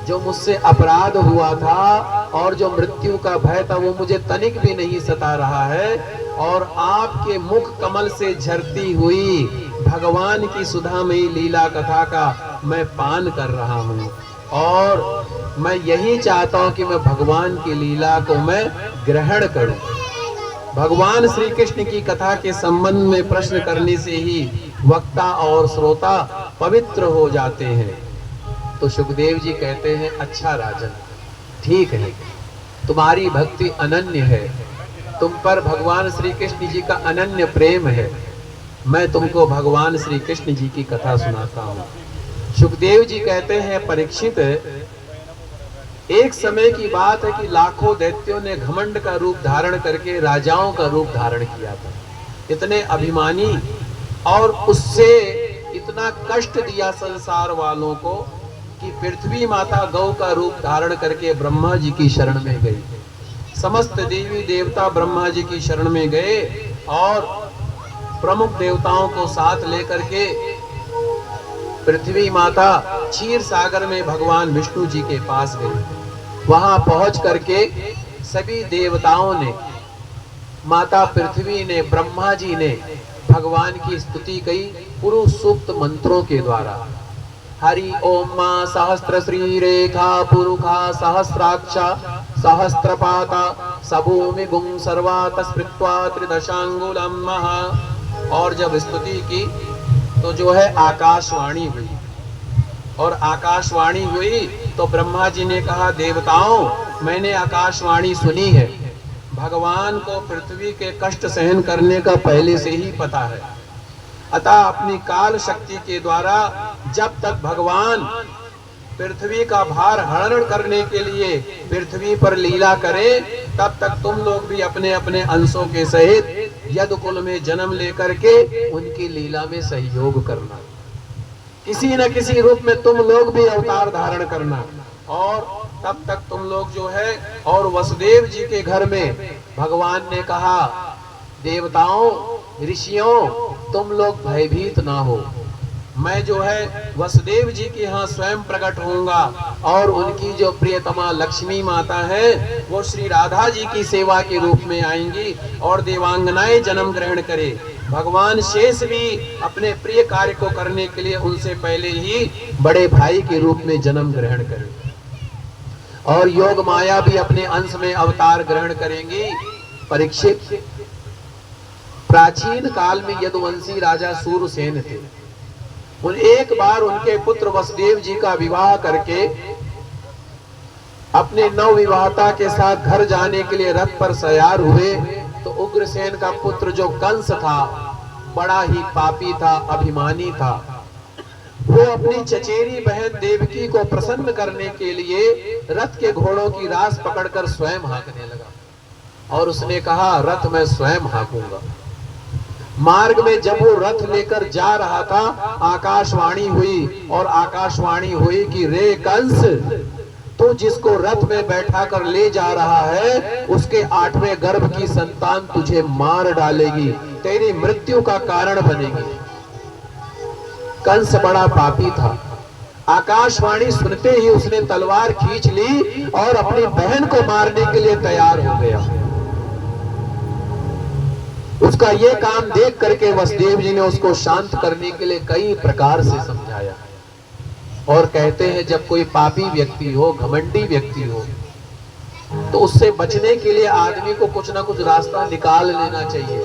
जो मुझसे अपराध हुआ था और जो मृत्यु का भय था, वो मुझे तनिक भी नहीं सता रहा है। और आपके मुख कमल से झरती हुई भगवान की सुधामयी लीला कथा का मैं पान कर रहा हूँ और मैं यही चाहता हूँ कि मैं भगवान की लीला को मैं ग्रहण करूँ। भगवान श्री कृष्ण की कथा के संबंध में प्रश्न करने से ही वक्ता और श्रोता पवित्र हो जाते हैं। तो सुखदेव जी कहते हैं, अच्छा राजन, ठीक है, तुम्हारी भक्ति अनन्य है, तुम पर भगवान श्री कृष्ण जी का अनन्य प्रेम है, मैं तुमको भगवान श्री कृष्ण जी की कथा सुनाता हूँ। सुखदेव जी कहते हैं, परीक्षित, एक समय की बात है कि लाखों दैत्यों ने घमंड का रूप धारण करके राजाओं का रूप धारण किया था। इतने अभिमानी और उससे इतना कष्ट दिया संसार वालों को कि पृथ्वी माता गौ का रूप धारण करके ब्रह्मा जी की शरण में गई। समस्त देवी देवता ब्रह्मा जी की शरण में गए और प्रमुख देवताओं को साथ लेकर के पृथ्वी माता क्षीर सागर में भगवान विष्णु जी के पास गई। वहां पहुंच करके सभी देवताओं ने, माता पृथ्वी ने, ब्रह्मा जी ने भगवान की स्तुति की पुरुष सूक्त मंत्रों के द्वारा। हरि ओम मां सहस्त्र श्री रेखा पुरुखा सहस्राक्षा सहस्त्रपाता सबूमि गुं सर्वात स्मृत्वा त्रिदशांगुलम महा। और जब स्तुति की तो जो है आकाशवाणी हुई, और आकाशवाणी हुई तो ब्रह्मा जी ने कहा, देवताओं मैंने आकाशवाणी सुनी है, भगवान को पृथ्वी के कष्ट सहन करने का पहले से ही पता है, अतः अपनी काल शक्ति के द्वारा जब तक भगवान पृथ्वी का भार हरण करने के लिए पृथ्वी पर लीला करे, तब तक तुम लोग भी अपने अपने अंशों के सहित यदुकुल में जन्म लेकर के उनकी लीला में सहयोग करना, किसी न किसी रूप में तुम लोग भी अवतार धारण करना। और तब तक तुम लोग जो है, और वसुदेव जी के घर में भगवान ने कहा, देवताओं ऋषियों तुम लोग भयभीत ना हो, मैं जो है वसुदेव जी के यहाँ स्वयं प्रकट होऊंगा और उनकी जो प्रियतमा लक्ष्मी माता है वो श्री राधा जी की सेवा के रूप में आएंगी और देवांगनाएं जन्म ग्रहण करे। भगवान शेष भी अपने प्रिय कार्य को करने के लिए उनसे पहले ही बड़े भाई के रूप में जन्म ग्रहण करें, और योग माया भी अपने अंश में अवतार ग्रहण करेंगी। परीक्षित, प्राचीन काल में यदुवंशी राजा सूरसेन थे। उन एक बार उनके पुत्र वसुदेव जी का विवाह करके अपने नवविवाहिता के साथ घर जाने के लिए रथ पर सवार हुए तो उग्रसेन का पुत्र जो कंस था, बड़ा ही पापी था, अभिमानी था, वो अपनी चचेरी बहन देवकी को प्रसन्न करने के लिए रथ के घोड़ों की रास पकड़कर स्वयं हाँकने लगा और उसने कहा, रथ मैं स्वयं हाँकूंगा। मार्ग में जब वो रथ लेकर जा रहा था, आकाशवाणी हुई और आकाशवाणी हुई कि रे कंस, तू जिसको रथ में बैठा कर ले जा रहा है उसके 8वें गर्भ की संतान तुझे मार डालेगी, तेरी मृत्यु का कारण बनेगी। कंस बड़ा पापी था। आकाशवाणी सुनते ही उसने तलवार खींच ली और अपनी बहन को मारने के लिए तैयार हो गया। उसका ये काम देख करके वसुदेव जी ने उसको शांत करने के लिए कई प्रकार से समझाया। और कहते हैं जब कोई पापी व्यक्ति हो, घमंडी व्यक्ति हो, तो उससे बचने के लिए आदमी को कुछ ना कुछ रास्ता निकाल लेना चाहिए,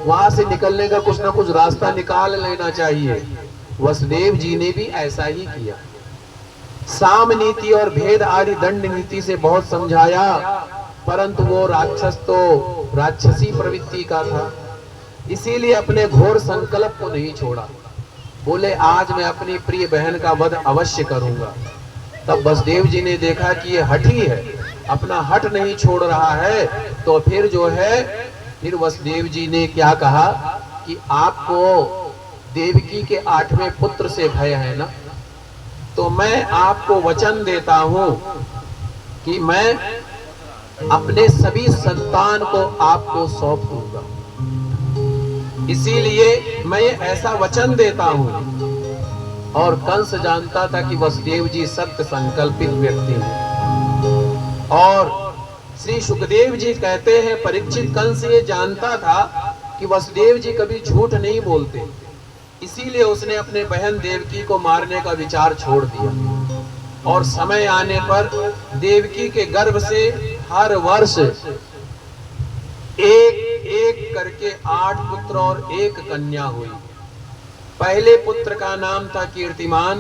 वहां से निकलने का कुछ ना कुछ रास्ता निकाल लेना चाहिए। वसुदेव जी ने भी ऐसा ही किया। साम नीति और भेद आदि दंड नीति से बहुत समझाया, परंतु वो राक्षस तो राक्षसी प्रवृत्ति का था, इसीलिए अपने घोर संकल्प को नहीं छोड़ा। बोले आज मैं अपनी प्रिय बहन का वध अवश्य करूंगा। तब वसुदेव जी ने देखा कि ये हठी है, अपना हट नहीं छोड़ रहा है, तो फिर जो है फिर वसुदेव जी ने क्या कहा कि आपको देवकी के 8वें पुत्र से भय है ना, तो मैं आपको वचन देता हूं कि मैं अपने सभी संतान को आपको सौंप दूंगा। इसीलिए मैं ये ऐसा वचन देता हूं। और कंस जानता था कि वसुदेव जी सत्य संकल्पित व्यक्ति हैं। और श्री सुखदेव जी कहते हैं परीक्षित कंस ये जानता था कि वसुदेव जी कभी झूठ नहीं बोलते, इसीलिए उसने अपने बहन देवकी को मारने का विचार छोड़ दिया। और समय आने पर देवकी के गर्भ से हर वर्ष एक एक करके 8 पुत्र और 1 कन्या हुई। पहले पुत्र का नाम था कीर्तिमान,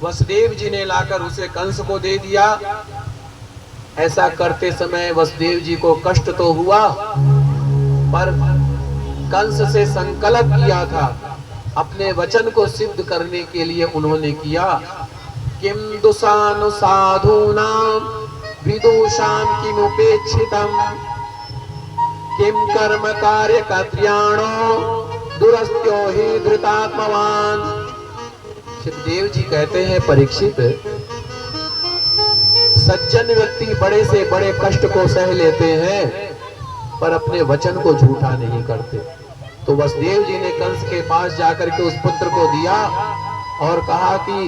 वसुदेव जी ने लाकर उसे कंस को दे दिया। ऐसा करते समय वसुदेव जी को कष्ट तो हुआ, पर कंस से संकल्प किया था, अपने वचन को सिद्ध करने के लिए उन्होंने किया। किम दुसानु साधूनाम विदुषाम किमुपेक्षितम किम कर्म कार्य कत्र्याणो दुरस्त्यो ही धृतात्मवान। सुखदेव जी कहते हैं परीक्षित, सज्जन व्यक्ति बड़े से बड़े कष्ट को सह लेते हैं पर अपने वचन को झूठा नहीं करते। तो वसुदेव जी ने कंस के पास जाकर के उस पुत्र को दिया और कहा कि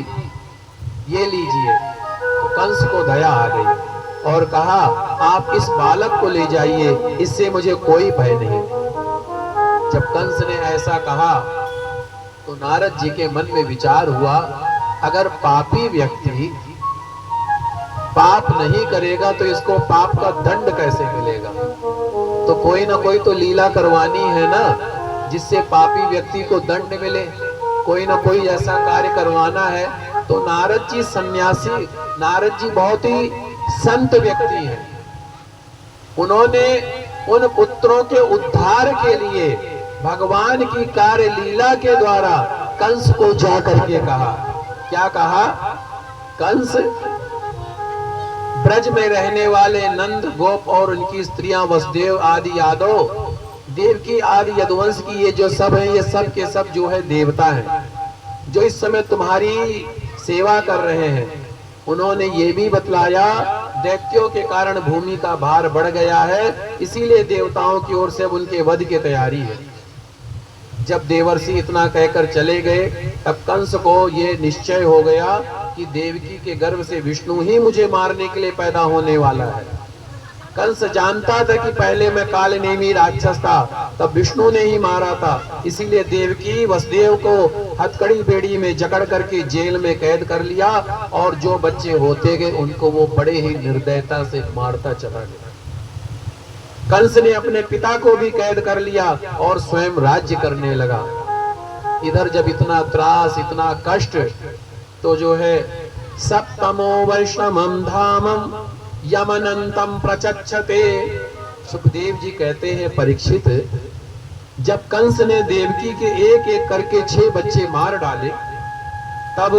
ये लीजिए। तो कंस को दया आ गई और कहा आप इस बालक को ले जाइए, इससे मुझे कोई भय नहीं। जब कंस ने ऐसा कहा तो नारद जी के मन में विचार हुआ, अगर पापी व्यक्ति पाप नहीं करेगा तो इसको पाप का दंड कैसे मिलेगा? तो कोई ना कोई तो लीला करवानी है ना, जिससे पापी व्यक्ति को दंड मिले। कोई ना कोई ऐसा कार्य करवाना है। तो नारद जी सन्यासी, नारद जी बहुत ही संत व्यक्ति हैं। उन्होंने उन पुत्रों के उद्धार के लिए भगवान की कार्य लीला के द्वारा कंस को जाकर के कहा। क्या कहा? कंस, ब्रज में रहने वाले नंद गोप और उनकी स्त्रियां वसुदेव आदि यादव, देवकी आदि यदुवंश की ये जो सब हैं, ये सब के सब जो है देवता हैं, जो इस समय तुम्हारी सेवा कर रहे हैं। उन्होंने ये भी बतलाया दैत्यों के कारण भूमि का भार बढ़ गया है, इसीलिए देवताओं की ओर से अब उनके वध की तैयारी है। जब देवर्षि इतना कहकर चले गए तब कंस को ये निश्चय हो गया कि देवकी के गर्भ से विष्णु ही मुझे मारने के लिए पैदा होने वाला है। कंस जानता था कि पहले मैं कालनेमी राक्षस था, तब विष्णु ने ही मारा था। इसीलिए देवकी वसुदेव को हथकड़ी बेड़ी में जकड़ करके जेल में कैद कर लिया और जो बच्चे होते गए उनको वो बड़े ही निर्दयता से मारता चला गया। कंस ने अपने पिता को भी कैद कर लिया और स्वयं राज्य करने लगा। इधर जब इतना त्रास, इतना कष्ट, तो जो है सप्तमो वैष्णवम धामम यमनंतम प्रचक्षते। सुखदेव जी कहते हैं, परीक्षित, जब कंस ने देवकी के एक एक करके 6 बच्चे मार डाले, तब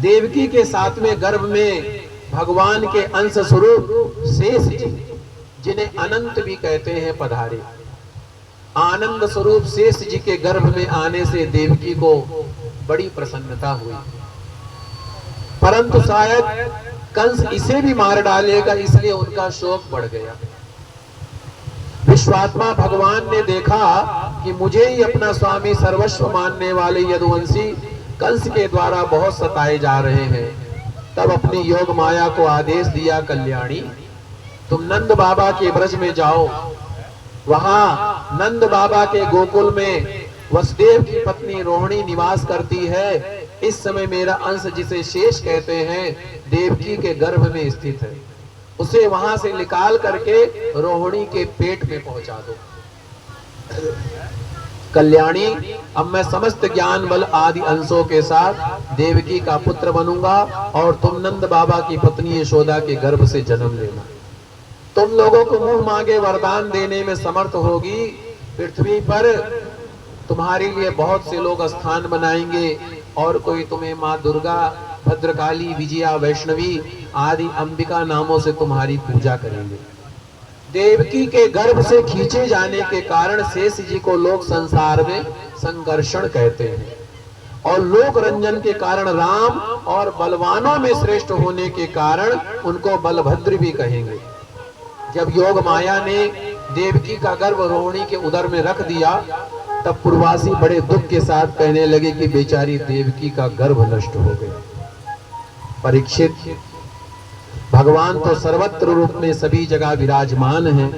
देवकी के 7वें गर्भ में भगवान के अंश स्वरूप शेष जी, जिन्हें अनंत भी कहते हैं, पधारे। आनंद स्वरूप शेष जी के गर्भ में आने से देवकी को बड़ी प्रसन्नता हुई, परंतु शायद कंस इसे भी मार डालेगा, इसलिए उनका शोक बढ़ गया। विश्वात्मा भगवान ने देखा कि मुझे ही अपना स्वामी सर्वस्व मानने वाले यदुवंशी कंस के द्वारा बहुत सताए जा रहे हैं। तब अपनी योग माया को आदेश दिया, कल्याणी तुम नंद बाबा के ब्रज में जाओ। वहां नंद बाबा के गोकुल में वसुदेव की पत्नी रोहिणी निवास करती है। इस समय मेरा अंश, जिसे शेष कहते हैं, देवकी के गर्भ में स्थित है। उसे वहां से निकाल करके रोहिणी के पेट में पहुंचा दो। कल्याणी, अब मैं समस्त ज्ञान बल आदि अंशों के साथ देवकी का पुत्र बनूंगा और तुम नंद बाबा की पत्नी यशोदा के गर्भ से जन्म लेना। तुम लोगों को मुंह मांगे वरदान देने में समर्थ होगी। पृथ्वी पर तुम्हारे लिए बहुत से लोग स्थान बनाएंगे और कोई तुम्हें माँ दुर्गा, भद्रकाली, विजया, वैष्णवी आदि अंबिका नामों से तुम्हारी पूजा करेंगे। देवकी के गर्भ से खींचे जाने के कारण शेष जी को लोग संसार में संकर्षण कहते हैं और लोक रंजन के कारण राम और बलवानों में श्रेष्ठ होने के कारण उनको बलभद्र भी कहेंगे। जब योग माया ने देवकी का गर्भ रोहिणी के उदर में रख दिया, तब पूर्वासी बड़े दुख के साथ कहने लगे कि बेचारी देवकी का गर्भ नष्ट हो गया। परीक्षित, भगवान तो सर्वत्र रूप में सभी जगह विराजमान हैं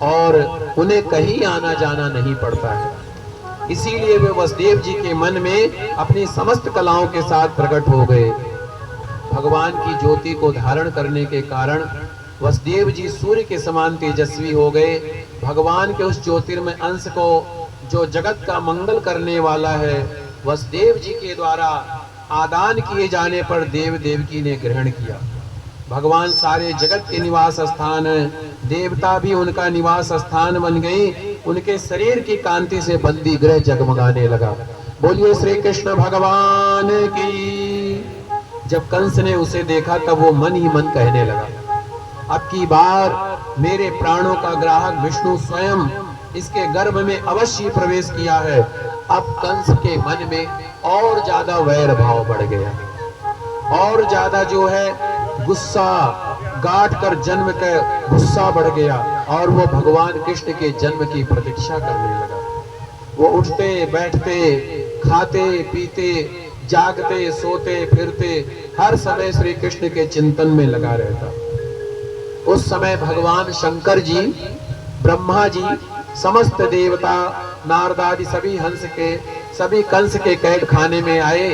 और उन्हें कहीं आना जाना नहीं पड़ता है। इसीलिए वे वसुदेव जी के मन में अपनी समस्त कलाओं के साथ प्रकट हो गए। भगवान की ज्योति को धारण करने के कारण वसुदेव जी सूर्य के समान तेजस्वी हो गए। भगवान के उस ज्योतिर्मय अंश को, जो जगत का मंगल करने वाला है, वसुदेव जी के द्वारा आदान किए जाने पर देव देवकी ने ग्रहण किया। भगवान सारे जगत के निवास स्थान है, देवता भी उनका निवास स्थान बन गई। उनके शरीर की कांति से बंदी ग्रह जगमगाने लगा। बोलिए श्री कृष्ण भगवान की। जब कंस ने उसे देखा तब वो मन ही मन कहने लगा, अब की बार मेरे प्राणों का ग्राहक विष्णु स्वयं इसके गर्भ में अवश्य प्रवेश किया है। अब कंस के मन में और ज्यादा वैर भाव बढ़ गया और ज्यादा जो है गुस्सा गाट कर जन्म का गुस्सा बढ़ गया और वो भगवान कृष्ण के जन्म की प्रतीक्षा करने लगा। वो उठते बैठते खाते पीते जागते सोते फिरते हर समय श्री कृष्ण के चिंतन में लगा रहता। उस समय भगवान शंकर जी, ब्रह्मा जी, समस्त देवता, नारद आदि सभी कंस के कैद खाने में आए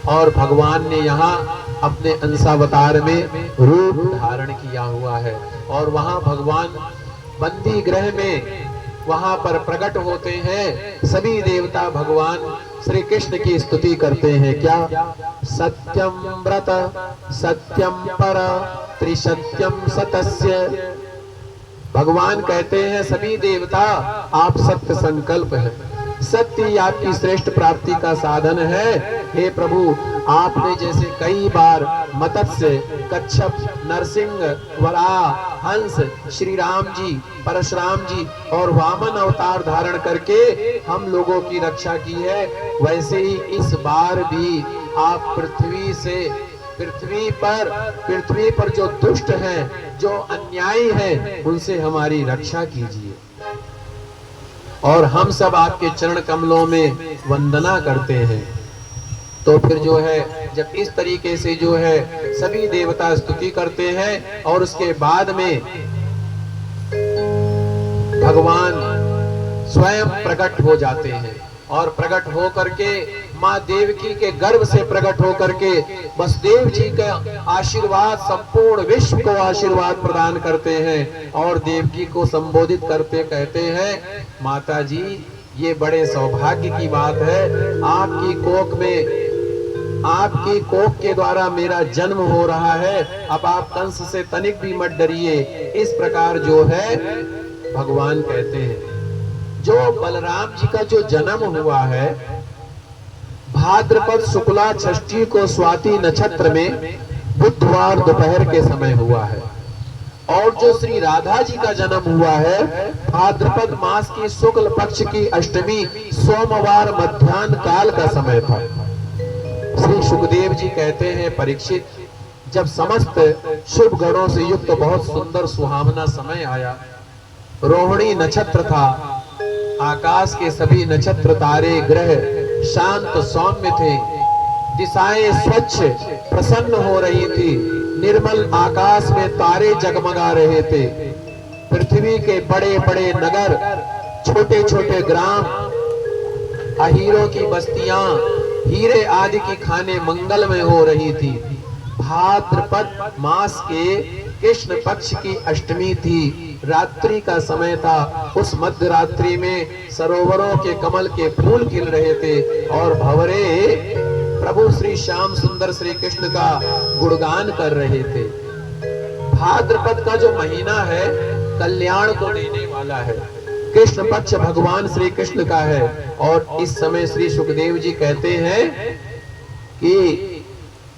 और भगवान ने यहाँ अपने अंशावतार में रूप धारण किया हुआ है। और वहाँ भगवान बंदी गृह में वहां पर प्रकट होते हैं। सभी देवता भगवान श्री कृष्ण की स्तुति करते हैं। क्या? सत्यम व्रत सत्यम पर त्रिसत्यम सतस्य। भगवान कहते हैं सभी देवता आप सत्य संकल्प हैं, सत्य ही आपकी श्रेष्ठ प्राप्ति का साधन है। हे प्रभु, आपने जैसे कई बार मत्स्य, कच्छप, नरसिंह, वराह, हंस, श्री राम जी, परशुराम जी और वामन अवतार धारण करके हम लोगों की रक्षा की है, वैसे ही इस बार भी आप पृथ्वी पर जो दुष्ट हैं, जो अन्यायी हैं, उनसे हमारी रक्षा कीजिए। और हम सब आपके चरण कमलों में वंदना करते हैं। तो फिर जो है जब इस तरीके से जो है सभी देवता स्तुति करते हैं और उसके बाद में भगवान स्वयं प्रकट हो जाते हैं और प्रकट हो करके माँ देवकी के गर्भ से प्रकट हो करके वसुदेव जी का आशीर्वाद संपूर्ण विश्व को आशीर्वाद प्रदान करते हैं और देवकी को संबोधित करते कहते हैं, माता जी ये बड़े सौभाग्य की बात है, आपकी कोख के द्वारा मेरा जन्म हो रहा है, अब आप कंस से तनिक भी मत डरिए। इस प्रकार जो है भगवान कहते हैं। जो बलराम जी का जो जन्म हुआ है भाद्रपद शुक्ला षष्ठी को स्वाति नक्षत्र में बुधवार दोपहर के समय हुआ है। और जो श्री राधा जी का जन्म हुआ है भाद्रपद मास की शुक्ल पक्ष की अष्टमी सोमवार मध्याह्न काल का समय था। श्री सुखदेव जी कहते हैं, परीक्षित, जब समस्त शुभ गणों से युक्त बहुत सुंदर सुहावना समय आया, रोहिणी नक्षत्र था, आकाश के सभी नक्षत्र तारे ग्रह शांत सौम्य थे, दिशाएं स्वच्छ प्रसन्न हो रही थी, निर्मल आकाश में तारे जगमगा रहे थे, पृथ्वी के बड़े बड़े नगर, छोटे छोटे ग्राम, अहीरों की बस्तियां, हीरे आदि की खाने मंगलमय हो रही थी। भाद्रपद मास के कृष्ण पक्ष की अष्टमी थी, रात्रि का समय था। उस मध्य रात्रि में सरोवरों के कमल के फूल खिल रहे थे और भंवरे प्रभु श्री श्याम सुंदर श्री कृष्ण का गुणगान कर रहे थे। भाद्रपद का जो महीना है कल्याण को देने वाला है, कृष्ण पक्ष भगवान श्री कृष्ण का है। और इस समय श्री सुखदेव जी कहते हैं कि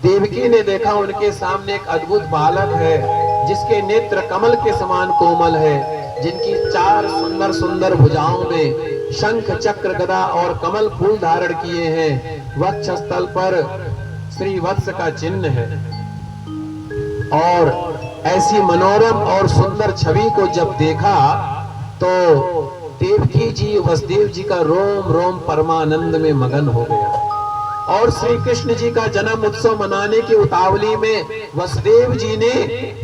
देवकी ने देखा उनके सामने एक अद्भुत बालक है जिसके नेत्र कमल के समान कोमल है, जिनकी चार सुंदर सुंदर भुजाओं में शंख चक्र गदा और कमल फूल धारण किए हैं, वक्षस्थल पर श्री वत्स का चिन्ह है। और ऐसी मनोरम और सुंदर छवि को जब देखा तो देवकी जी वसुदेव जी का रोम रोम परमानंद में मगन हो गया। और श्री कृष्ण जी का जन्म उत्सव मनाने की उतावली में वसुदेव जी ने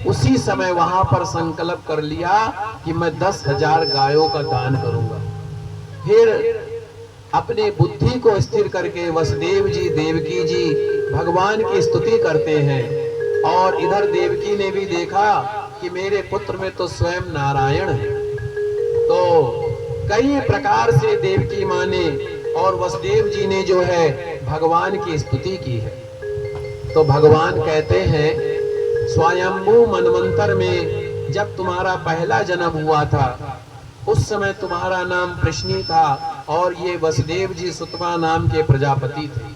उसी समय वहां पर संकल्प कर लिया कि मैं 10,000 गायों का दान करूंगा। फिर अपने बुद्धि को स्थिर करके वसुदेव जी देवकी जी भगवान की स्तुति करते हैं। और इधर देवकी ने भी देखा कि मेरे पुत्र में तो स्वयं नारायण है, तो कई प्रकार से देवकी मां ने और वसुदेव जी ने जो है भगवान की स्तुति की है। तो भगवान कहते हैं, स्वयंभू मनवंतर में जब तुम्हारा पहला जन्म हुआ था उस समय तुम्हारा नाम कृष्णी था और ये वसुदेव जी सुतमा नाम के प्रजापति थे।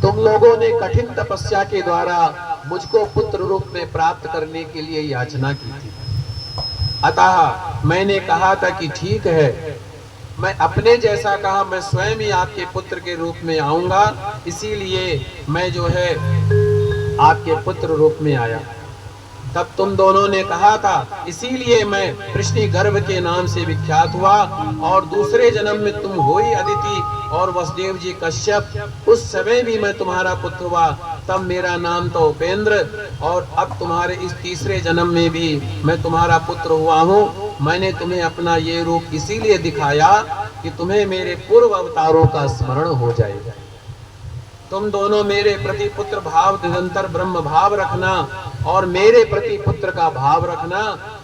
तुम लोगों ने कठिन तपस्या के द्वारा मुझको पुत्र रूप में प्राप्त करने के लिए याचना की थी। अतः मैंने कहा था कि ठीक है, मैं अपने जैसा कहा मैं स्वयं ही आपके पुत्र के रूप में आऊंगा, इसीलिए मैं जो है आपके पुत्र रूप में आया। तब तुम दोनों ने कहा था, इसीलिए मैं कृष्ण गर्भ के नाम से विख्यात हुआ, और दूसरे जन्म में तुम हो ही अदिति और वसुदेव जी कश्यप। उस समय भी मैं तुम्हारा पुत्र हुआ, तब मेरा नाम तो उपेंद्र, और अब तुम्हारे इस तीसरे जन्म में भी मैं तुम्हारा पुत्र हुआ हूँ। मैंने तुम्हें अपना ये रूप इसीलिए दिखाया कि तुम्हें मेरे पूर्व अवतारों का स्मरण हो जाएगा। तुम दोनों मेरे प्रति पुत्र भाव निरंतर ब्रह्म भाव रखना, और मेरे प्रति पुत्र का भाव रखना।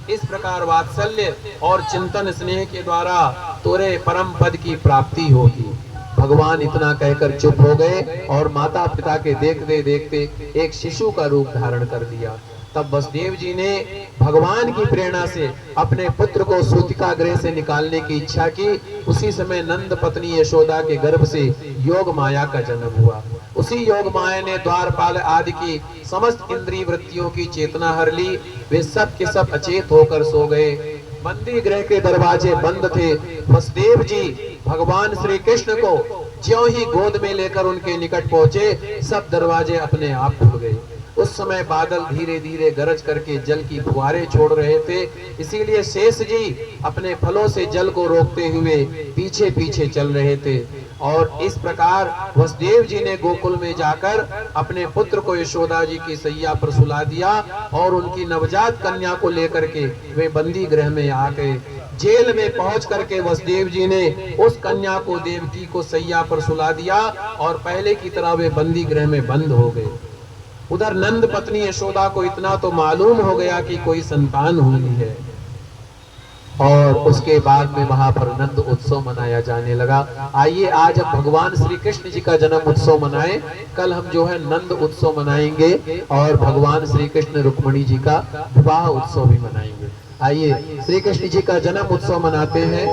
इस प्रकार वात्सल्य और चिंतन स्नेह के द्वारा तोरे परम पद की प्राप्ति होगी। भगवान इतना कहकर चुप हो गए और माता पिता के देखते देखते एक शिशु का रूप धारण कर लिया। तब वसुदेव जी ने भगवान की प्रेरणा से अपने पुत्र को सूतिका गृह से निकालने की इच्छा की। उसी समय नंद पत्नी यशोदा के गर्भ से योग माया का जन्म हुआ। उसी योग माया ने द्वारपाल आदि की समस्त इंद्रिय वृत्तियों की चेतना हर ली। वे सब के सब अचेत होकर सो गए। बंदी गृह के दरवाजे बंद थे। वसुदेव जी भगवान श्री कृष्ण को ज्यों ही गोद में लेकर उनके निकट पहुंचे, सब दरवाजे अपने आप खुल गए। उस समय बादल धीरे धीरे गरज करके जल की फुहारें छोड़ रहे थे, इसीलिए शेष जी अपने फलों से जल को रोकते हुए पीछे पीछे चल रहे थे। और इस प्रकार वसुदेव जी ने गोकुल में जाकर अपने पुत्र को यशोदा जी की सैया पर सुला दिया, और उनकी नवजात कन्या को लेकर के वे बंदी गृह में आ गए। जेल में पहुंच करके वसुदेव जी ने उस कन्या को देवकी को सैया पर सुला दिया, और पहले की तरह वे बंदी गृह में बंद हो गए। उधर नंद पत्नी यशोदा को इतना तो मालूम हो गया कि कोई संतान हुई है, और उसके बाद में वहां पर नंद उत्सव मनाया जाने लगा। आइए आज हम भगवान श्री कृष्ण जी का जन्म उत्सव मनाएं। कल हम जो है नंद उत्सव मनाएंगे, और भगवान श्री कृष्ण रुक्मिणी जी का विवाह उत्सव भी मनाएंगे। आइए श्री कृष्ण जी का जन्म उत्सव मनाते हैं।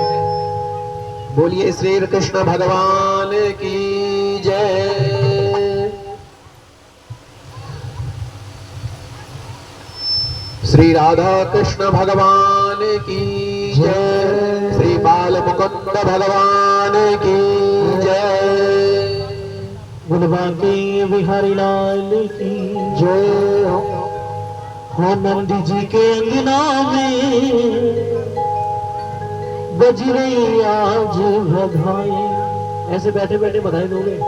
बोलिए श्री कृष्ण भगवान की जय। श्री राधा कृष्ण भगवान की जय। श्री बाल मुकुंद भगवान की जय। गुणवाकी बिहारी लाल की जय। हो नंद जी के अंगना में बज रही आज बधाई। ऐसे बैठे बैठे बधाई दोगे?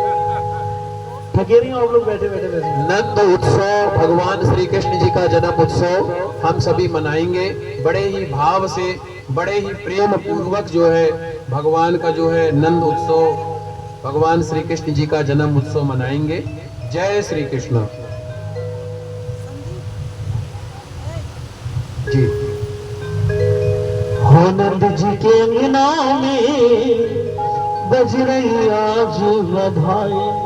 थके नहीं आप लोग बैठे बैठे? वैसे नंद उत्सव भगवान श्री कृष्ण जी का जन्म उत्सव हम सभी मनाएंगे। बड़े ही भाव से, बड़े ही प्रेम पूर्वक जो है भगवान का जो है नंद उत्सव, भगवान श्री कृष्ण जी का जन्म उत्सव मनाएंगे। जय श्री कृष्ण जी। हो नंद जी के अंगना में बज रही आज बधाई।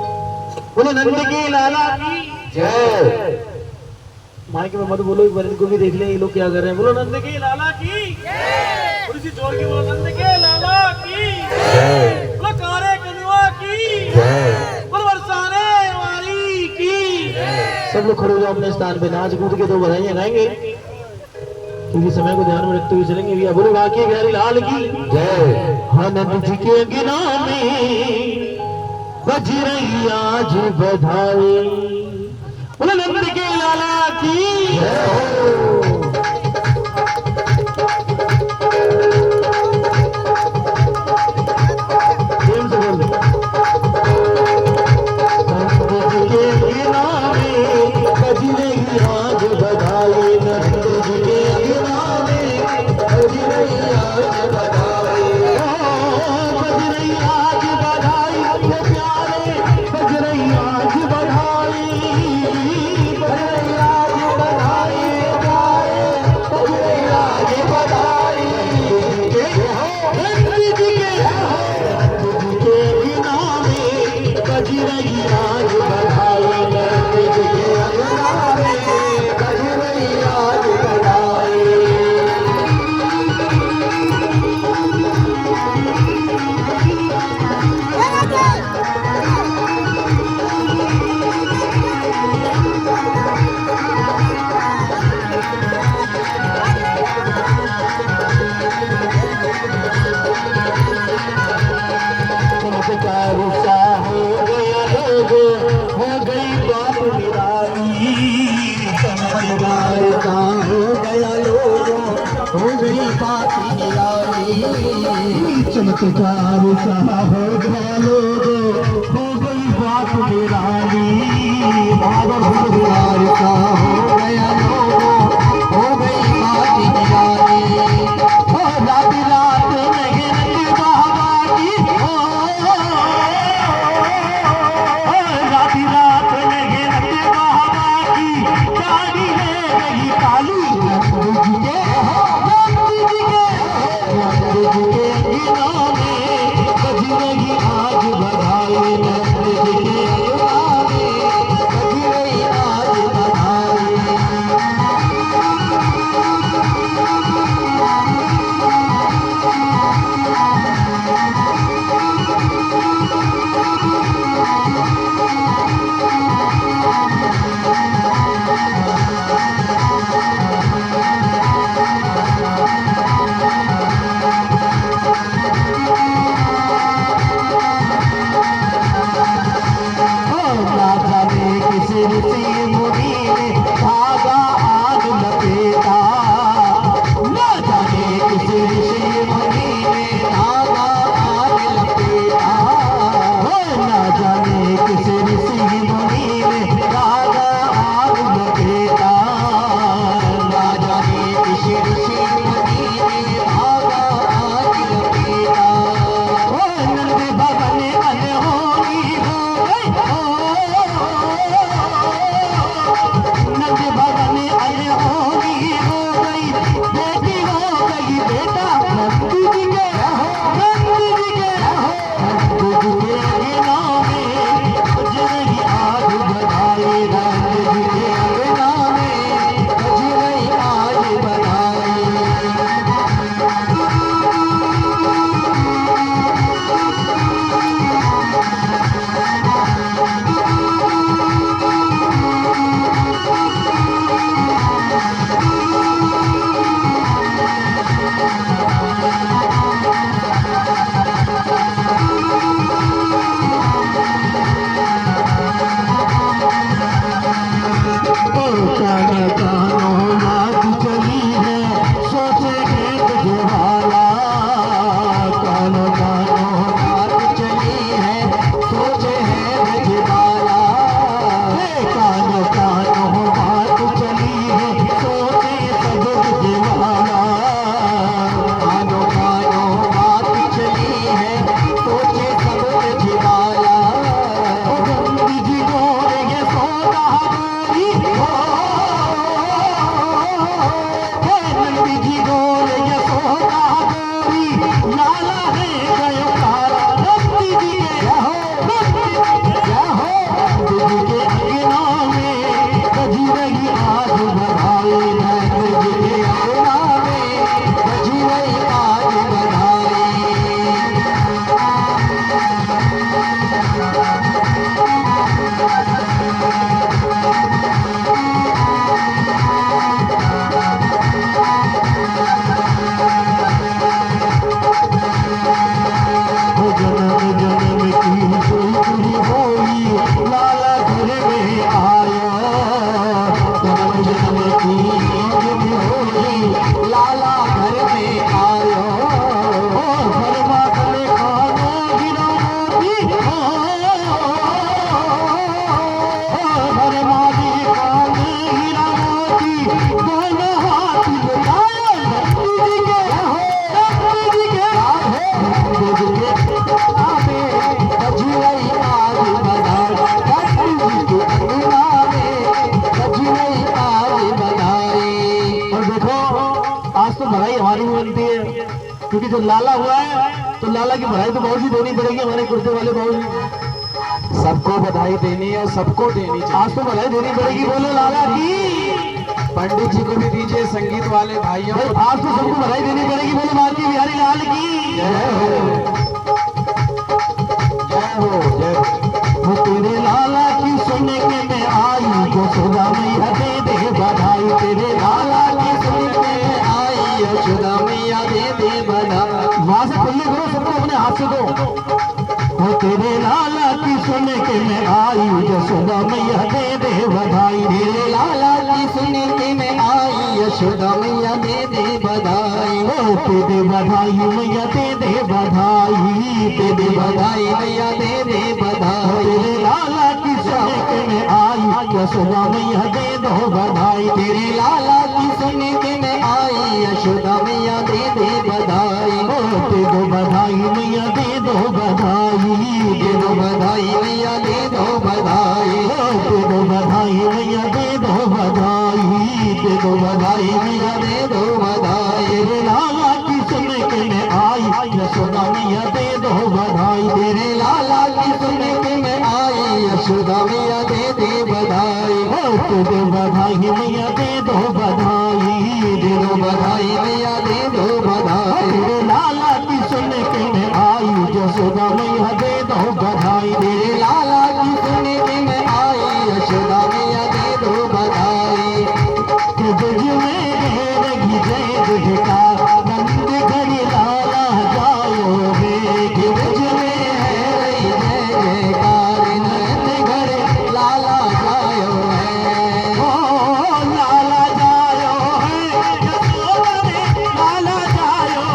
बोलो नंद की लाला की जय। माइक में मत बोलो, एक बार इनको भी देख ले ये लोग क्या कर रहे हैं। बोलो नंद की लाला की जय। थोड़ी सी जोर की बोलो, नंद के लाला की जय। बोलो कारे कनुआ की जय। बोलो बरसाने वाली की जय। सब लोग खड़े हो जाओ अपने स्थान पे, नाच कूद के दो बधाइयां गाएंगे, क्योंकि समय को ध्यान में रखते हुए चलेंगे भैया। बोलो बाकी बिहारी लाल की जय। हाँ नंद जी के अंगना में बज रही आज बधाई। बोलो नंद के लाला की जय। हो गई बाप निराई, चमत्कार सा हो गया लोगो, हो गई बात निराली। चमत्कार सा हो गया लोगो, हो गई बात निराली। रात रात मेहनत बाबा की, रात रात मेहनत बाबा की, गाड़ी ले गई काली। नंद जी के अंगना में बज रही आज बधाई। नंद जी के अंगना में बज रही आज बधाई। क्योंकि जो लाला हुआ है तो लाला की बधाई तो बहुत ही देनी पड़ेगी हमारे कुर्ते वाले बहुत। सबको बधाई देनी है और सबको देनी चाहिए। आज तो बधाई देनी पड़ेगी, बोलो लाला की। पंडित जी को भी दीजिए, संगीत वाले भाइयों को। आज तो सबको बधाई देनी पड़ेगी, बोलो मालती बिहारी लाल की जय हो, जय हो, जय हो। तेरे लाला की सुनने के मैं आई, यशोदा मैया दे दे बधाई। तेरे लाला की सुनने में आई, यशोदा मैया दे दे बधाई। वहां से खुले करो सबको, अपने हाथ से दो। तेरे लाला की सुन के मैं आई यशोदा मैया दे दे बधाई। तेरे लाला की सुन के मैं आई यशोदा मैया दे दे बधाई। ओ दे दे बधाई मैया दे दे बधाई, दे दे बधाई मैया दे दे बधाई। तेरे लाला की सुन के मैं आई यशोदा मैया दे दो बधाई। तेरे लाला की सुन के मैं आई यशोदा मैया दे दे बधाई। ओ दे दो बधाई मैया दे दो बधाई, दे दो बधाई मैया दे दो बधाई। ओ दे दो बधाई मैया दे दो बधाई, दे दो बधाई मैया दे दो बधाई। तेरे लाला की सुन के मैं आई यशोदा मैया दे दो बधाई। तेरे लाला की सुन के मैं आई यशोदा मैया दे दे बधाई। ओ दे दो बधाई मैया दे दो बधाई, दे दो बधाई मैया दे दो बधाई। तेरे लाला की सुन के मैं आई यशोदा मैया दे दो बधाई। तेरे लाला की सुन के मैं आई यशोदा मैया दे दो बधाई। कि जज में रही जय जयकार नंद घरी लाला जायो रे। कि ब्रज में है रही जय जयकार नंद घर लाला जायो है। ओ लाला जायो है यशोदा रे लाला जायो,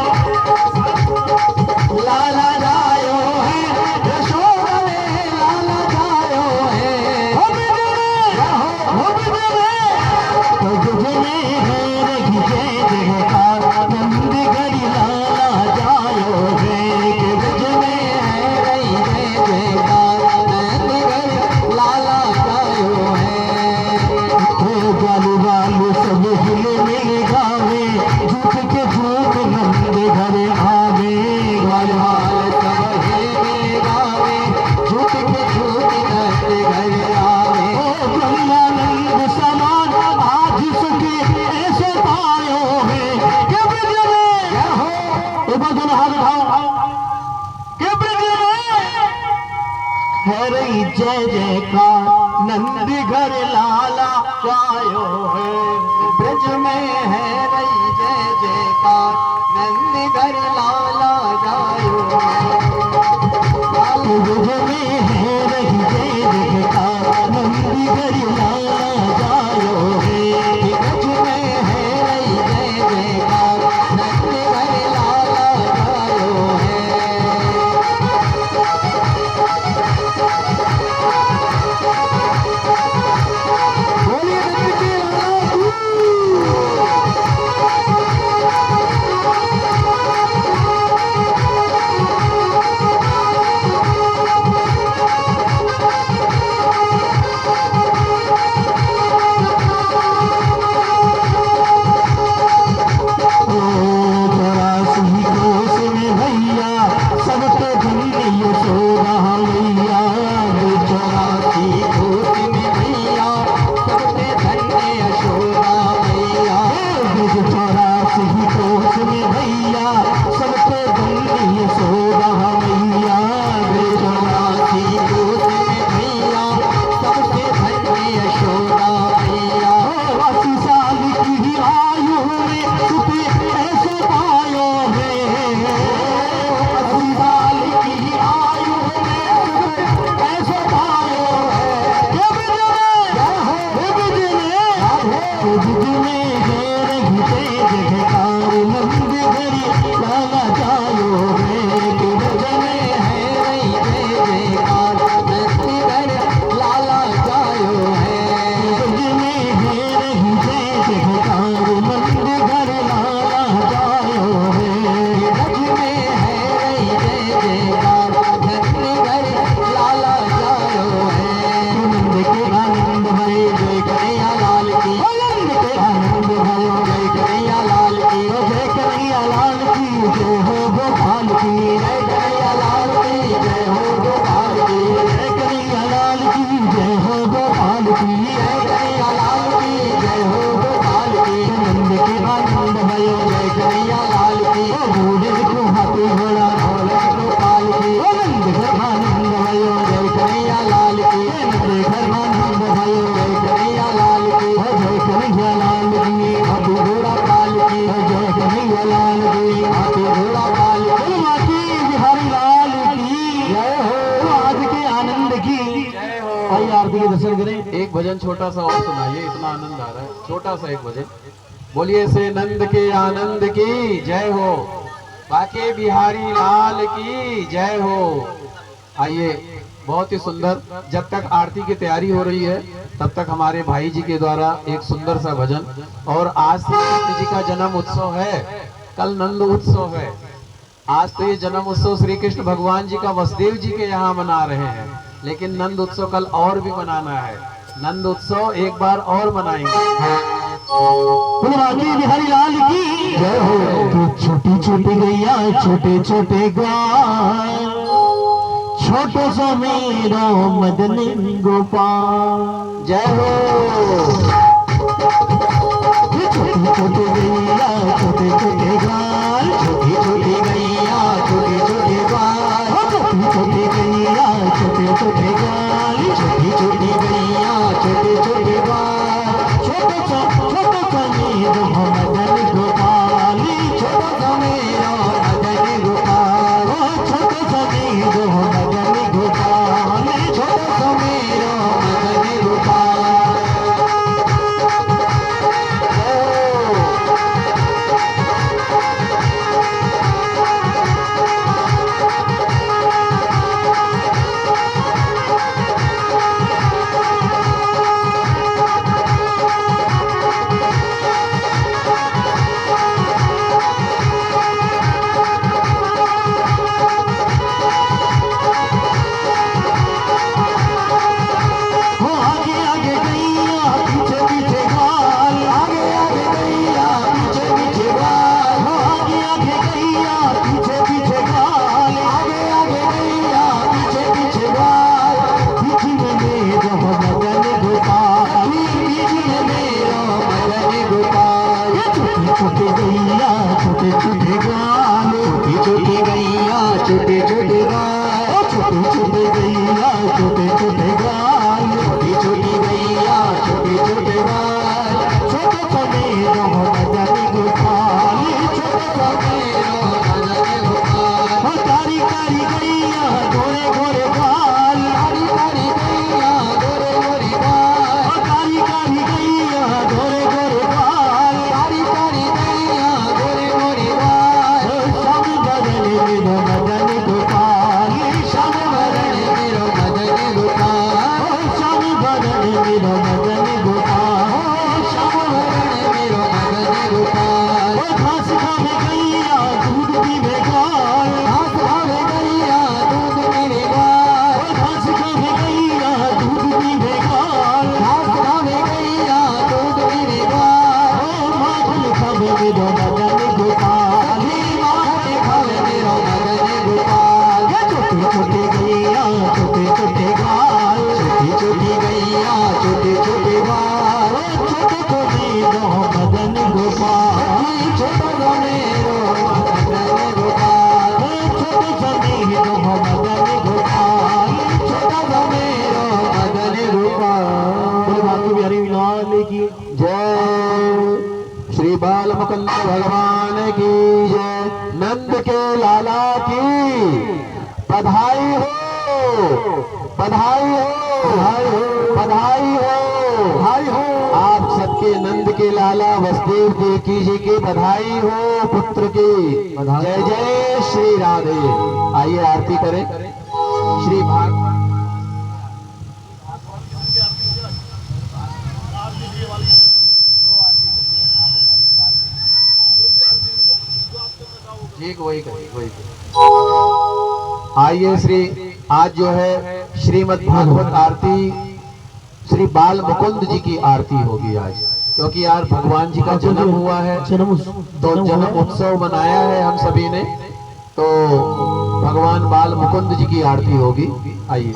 लाला जायो है यशोदा में लाला जायो है। हो बिजरे हो बिजरे। तो जज में रही जय जयकार नंद घरी लाला जायो रे। कि ब्रज में है रही जय जयकार नंद घर लाला जायो है। बालू बालू सब हिल मिल गावे झूठ के झूठ नंद घर आवे। ग्वाल वाल सब हिल मिल गावे झूठ के झूठ नंद घर आवे। ओ ब्रह्मानंद समान आज सके ऐसे पायो है। के ब्रज में हो एक बार दोनों हाथ उठाओ। के ब्रज में है रही जय जयकार नंद घर लाला जायो है। ब्रज में है रही जय जयकार नंद घर लाला जायो है। ब्रज में है रही जय जयकार नंद घर लाला जायो है। ब्रज में है रही जय जयकार नंद घर लाला जायो है। बोलिए नंद के लाला की। आइए आरती के दर्शन करें। एक भजन छोटा सा और सुनाइए, इतना आनंद आ रहा है। छोटा सा एक भजन। बोलिए से नंद के आनंद की जय हो, बाके बिहारी लाल की जय हो। आइए, बहुत ही सुंदर। जब तक आरती की तैयारी हो रही है तब तक हमारे भाई जी के द्वारा एक सुंदर सा भजन। और आज श्री कृष्ण जी का जन्म उत्सव है, कल नंद उत्सव है। आज तो ये जन्म उत्सव श्री कृष्ण भगवान जी का वसुदेव जी के यहाँ मना रहे हैं, लेकिन नंद उत्सव कल और भी मनाना है। नंद उत्सव एक बार और मनाएंगे। बाकी बिहारी लाल की जय हो। तो छोटी छोटी गैया छोटे छोटे गाय, छोटो सा मेरा मदन गोपाल जय हो। छोटे छोटे गैया छोटे छोटे गाय, छोटी छोटी गैया छोटे छोटे गाय, छोटी छोटी गैया छोटे छोटे गाय, छोटी छोटी गैया छोटे छोटे गाय, छोटो सा मेरा मदन गोपाल, छोटो सा मेरा मदन गोपाल, छोटो सा मेरा मदन गोपाल, छोटो सा मेरा मदन गोपाल। छोटे गैया छोटे छोटे गाल, छोटी छोटी गैया छोटे छोटे गाल, छोटे छोटे गैया छोटे छोटे गाल, छोटी छोटी गैया छोटे छोटे गाल, छोटे छोटे मदन गोपाल, छोटे छोटे मदन गोपाल। कारी कारी गैया गोरे गोरे गाल, कारी कारी गैया गोरे गोरे गाल, कारी कारी गैया गोरे गोरे गाल, कारी कारी गैया गोरे गोरे गाल। श्याम बदन मेरो मदन गोपाल, श्याम बदन मेरो मदन गोपाल, श्याम बदन मेरो मदन गोपाल, श्याम बदन मेरो मदन गोपाल। घास खावे गैया दूध पीवे गाय, घास खावे गैया दूध पीवे गाय, घास खावे गैया दूध पीवे गाय, घास खावे गैया दूध पीवे गाय। माखन खावे मेरो मदन गोपाल, माखन खावे मेरो मदन गोपाल। छोटे छोटे गैया छोटे छोटे गाय, छोटी छोटी गैया छोटे छोटे गाय, छोटे छोटे मदन गोपाल, छोटा मेरो मदन गोपाल, छोटे मेरो मदन गोपाल, छोटा मेरो मदन गोपाल। बोले बाकी बिहारी लाल की जय। श्री बाल मुकुंद भगवान की जय। नंद के लाला की बधाई हो, बधाई हो, बधाई हो, बधाई हो, बधाई हो। आप सबके नंद के लाला वसुदेव देवकी जी की बधाई हो, पुत्र की जय जय श्री राधे। आइए आरती करें। श्री भागवत ठीक वही करें, वही करें। आइए श्री आज जो है श्रीमद् भागवत आरती श्री बाल मुकुंद जी की आरती होगी आज, क्योंकि आज भगवान जी का जन्म हुआ है, तो जन्म उत्सव मनाया है हम सभी ने, तो भगवान बाल मुकुंद जी की आरती होगी। आइए।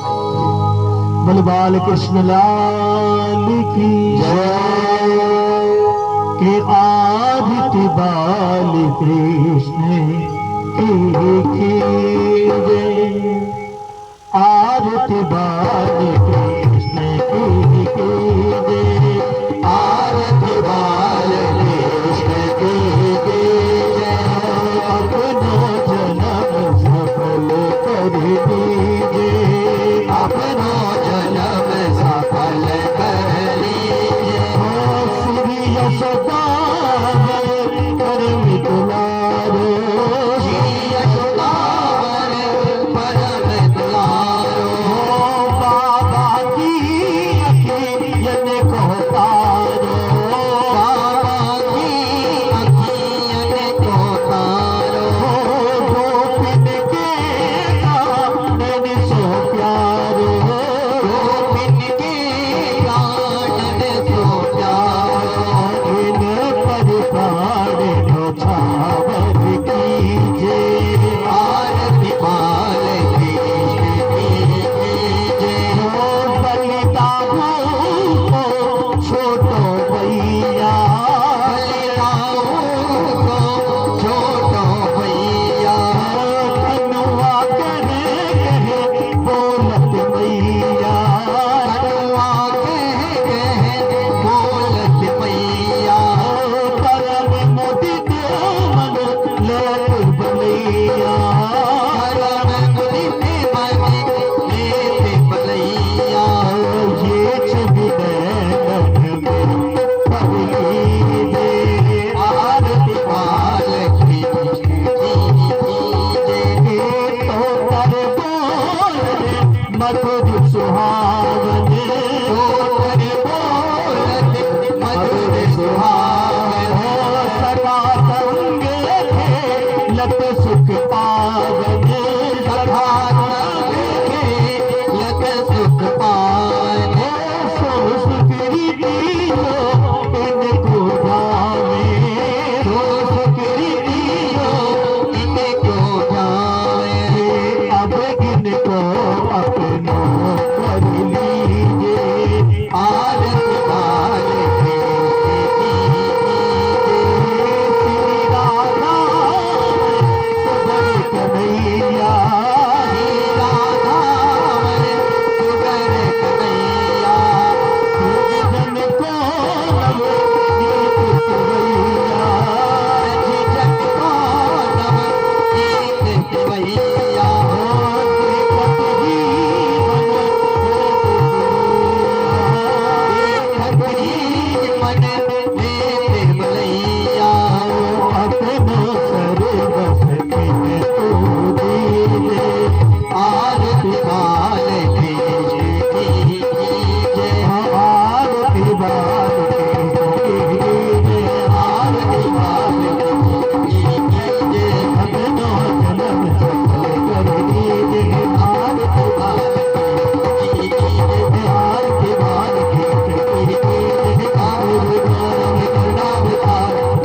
बोल बाल कृष्ण लाल की जय। के आदित्य बाल कृष्ण की जय, आदित्य बाल कृष्ण की जय, आदित्य बाल कृष्ण की जय। अपना जन्म सफल कर दीजिए, अपना जन्म मधुर सुहावने सोहर बोलत मधुर सुहावने सदा संगे लत सुख पावने सदा संगे लत सुख पावने सो सुखरी दियो इनको जावे सो सुखरी दियो इनको जावे अब इनको अपनो कर लीजिए आरत बाल के श्री राधा सुबर कन्हैया सुगर कन्हैया जन को नव गीत कन्हैया जग को नव गीत कन्हैया देखत जीवन मन में निर्मलैया अपनो सर्वस किने तू दीजे आरत बाल की जय आरती बाल की आरत बाल की जय अपनो जन्म सफल कर दीजे आरत बाल की जय आरती बाल की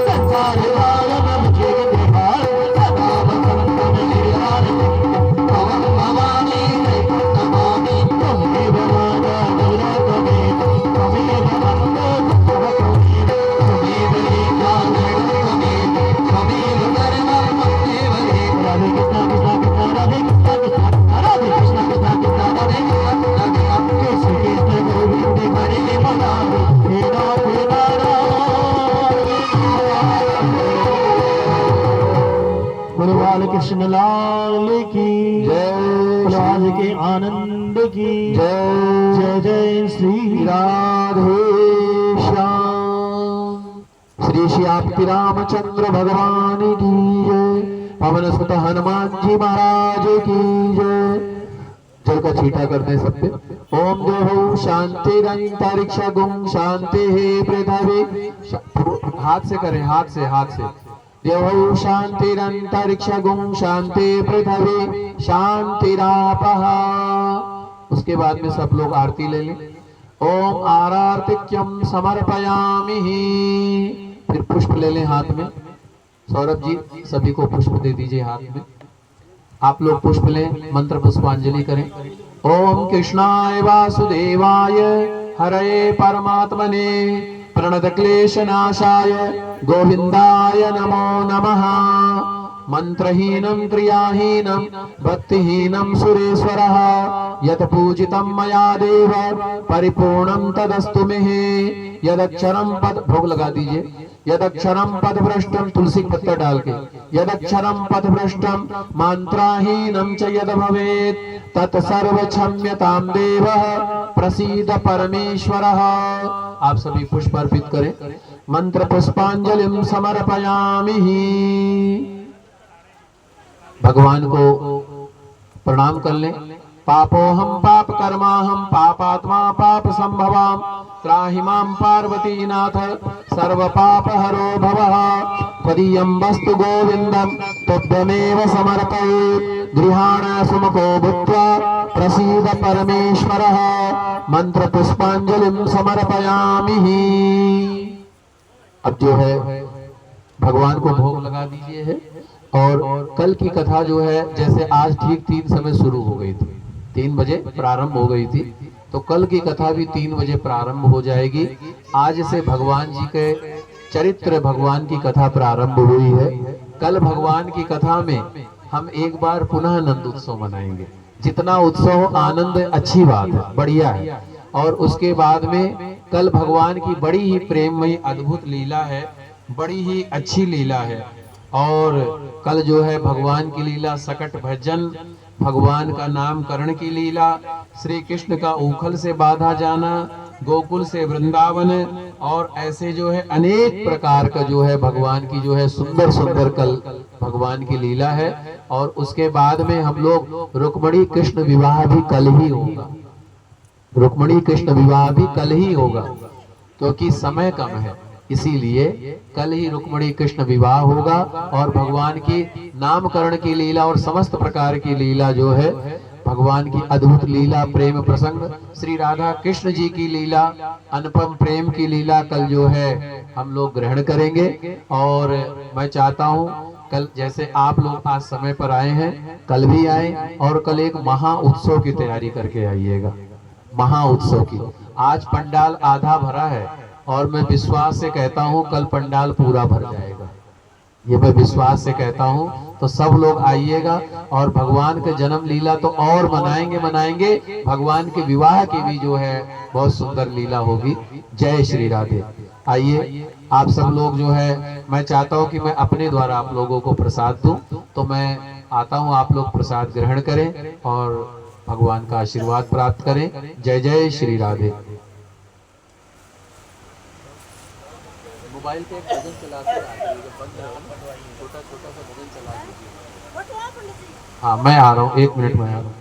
संसार वालम जग बिहार सदा वसंतम निर्यार पवन भवानी नमामि तुम्हें बना दूरा तुम्हें तुम्हें बंदो तुम्हें त्वमेव एकानन त्वमेव त्वमेव सर्वं त्वमेव देव राधे कृष्ण कृष्ण राधे कृष्ण कृष्ण राधे कृष्ण कृष्ण कृष्ण गोविंद हरे मना हे नाथ बोलो बाल कृष्ण लाल की जय बोलो आज के आनंद की जय जय जय श्री राधे श्याम। श्री श्याम रामचंद्र भगवान की जय। पवन सुत हनुमान जी महाराज की जय। जल का छींटा करते हैं सब पे। ओम देहो शांति अंतरिक्ष गुम शांति है पृथ्वी। हाथ से करें, हाथ से। देहो शांति अंतरिक्ष गुम शांति पृथ्वी शांतिरापः। उसके बाद में सब लोग आरती ले लें। ओम आरार्तिक्यम समर्पयामि। फिर पुष्प ले लें हाथ में। सौरभ जी सभी को पुष्प दे दीजिए हाथ में। आप लोग पुष्प लें, मंत्र पुष्पांजलि करें। ओम कृष्णाय वासुदेवाय हरये परमात्मने प्रणत क्लेश नाशाय गोविंदाय नमो नमः। मंत्रहीनं क्रियाहीनं भक्तिहीनं सुरेश्वरः यत् पूजितं मया देव परिपूर्णं तदस्तु मे। यदक्षरं पद भोग लगा दीजिए। यदक्षरं पदभ्रष्टं तुलसी पत्ता डाल के यदक्षरं पदभ्रष्टं मंत्राहीनं च यद भवेत् तत्सर्व क्षम्यतां देव प्रसीद परमेश्वरः। आप सभी पुष्प अर्पित करें। मंत्र पुष्पांजलिं समर्पयामि। भगवान को प्रणाम कर लें। पापोहम पाप कर्माहम पापात्मा पाप संभवाम त्राहि मां पार्वती नाथ सर्व पाप हरो भवः। त्वदीयं वस्तु गोविंदं तुभ्यमेव समर्पये गृहाण सुमुखो भूत्वा प्रसीद परमेश्वरः। मंत्र पुष्पांजलिं समर्पयामि। अब जो है भगवान को भोग लगा दीजिए है। और कल की कथा जो है जैसे आज ठीक 3 समय शुरू हो गई थी, 3 बजे प्रारंभ हो गई थी, तो कल की कथा भी 3 बजे प्रारंभ हो जाएगी। आज से भगवान जी के चरित्र भगवान की कथा प्रारंभ हुई है। कल भगवान की कथा में हम एक बार पुनः आनंद उत्सव मनाएंगे। जितना उत्सव आनंद अच्छी बात है, बढ़िया है। और उसके बाद में कल भगवान की बड़ी ही प्रेममयी अद्भुत लीला है, बड़ी ही अच्छी लीला है। और कल जो है भगवान की लीला सकट भजन, भगवान का नामकरण की लीला, श्री कृष्ण का उखल से बांधा जाना, गोकुल से वृंदावन, और ऐसे जो है अनेक प्रकार का जो है भगवान की जो है सुंदर सुंदर कल भगवान की लीला है। और उसके बाद में हम लोग रुक्मणी कृष्ण विवाह भी कल ही होगा, रुक्मणी कृष्ण विवाह भी कल ही होगा, क्योंकि समय कम है, इसीलिए कल ही रुक्मणी कृष्ण विवाह होगा। और भगवान की नामकरण की लीला और समस्त प्रकार की लीला जो है, भगवान की अद्भुत लीला, प्रेम प्रसंग, श्री राधा कृष्ण जी की लीला, अनुपम प्रेम की लीला कल जो है हम लोग ग्रहण करेंगे। और मैं चाहता हूँ कल जैसे आप लोग आज समय पर आए हैं, कल भी आए और कल एक महा उत्सव की तैयारी करके आइएगा, महा उत्सव की। आज पंडाल आधा भरा है और मैं विश्वास से कहता हूँ कल पंडाल पूरा भर जाएगा, ये मैं विश्वास से कहता हूँ। तो सब लोग आइएगा और भगवान के जन्म लीला तो और मनाएंगे, भगवान के विवाह की भी जो है बहुत सुंदर लीला होगी। जय श्री राधे। आइए आप सब लोग जो है, मैं चाहता हूँ कि मैं अपने द्वारा आप लोगों को प्रसाद दूं, तो मैं आता हूँ, आप लोग प्रसाद ग्रहण करें और भगवान का आशीर्वाद प्राप्त करें। जय जय श्री राधे। मोबाइल पे एक भजन चला के छोटा छोटा सा भजन चला दीजिए। हाँ मैं आ रहा हूँ, 1 मिनट में आ रहा हूँ।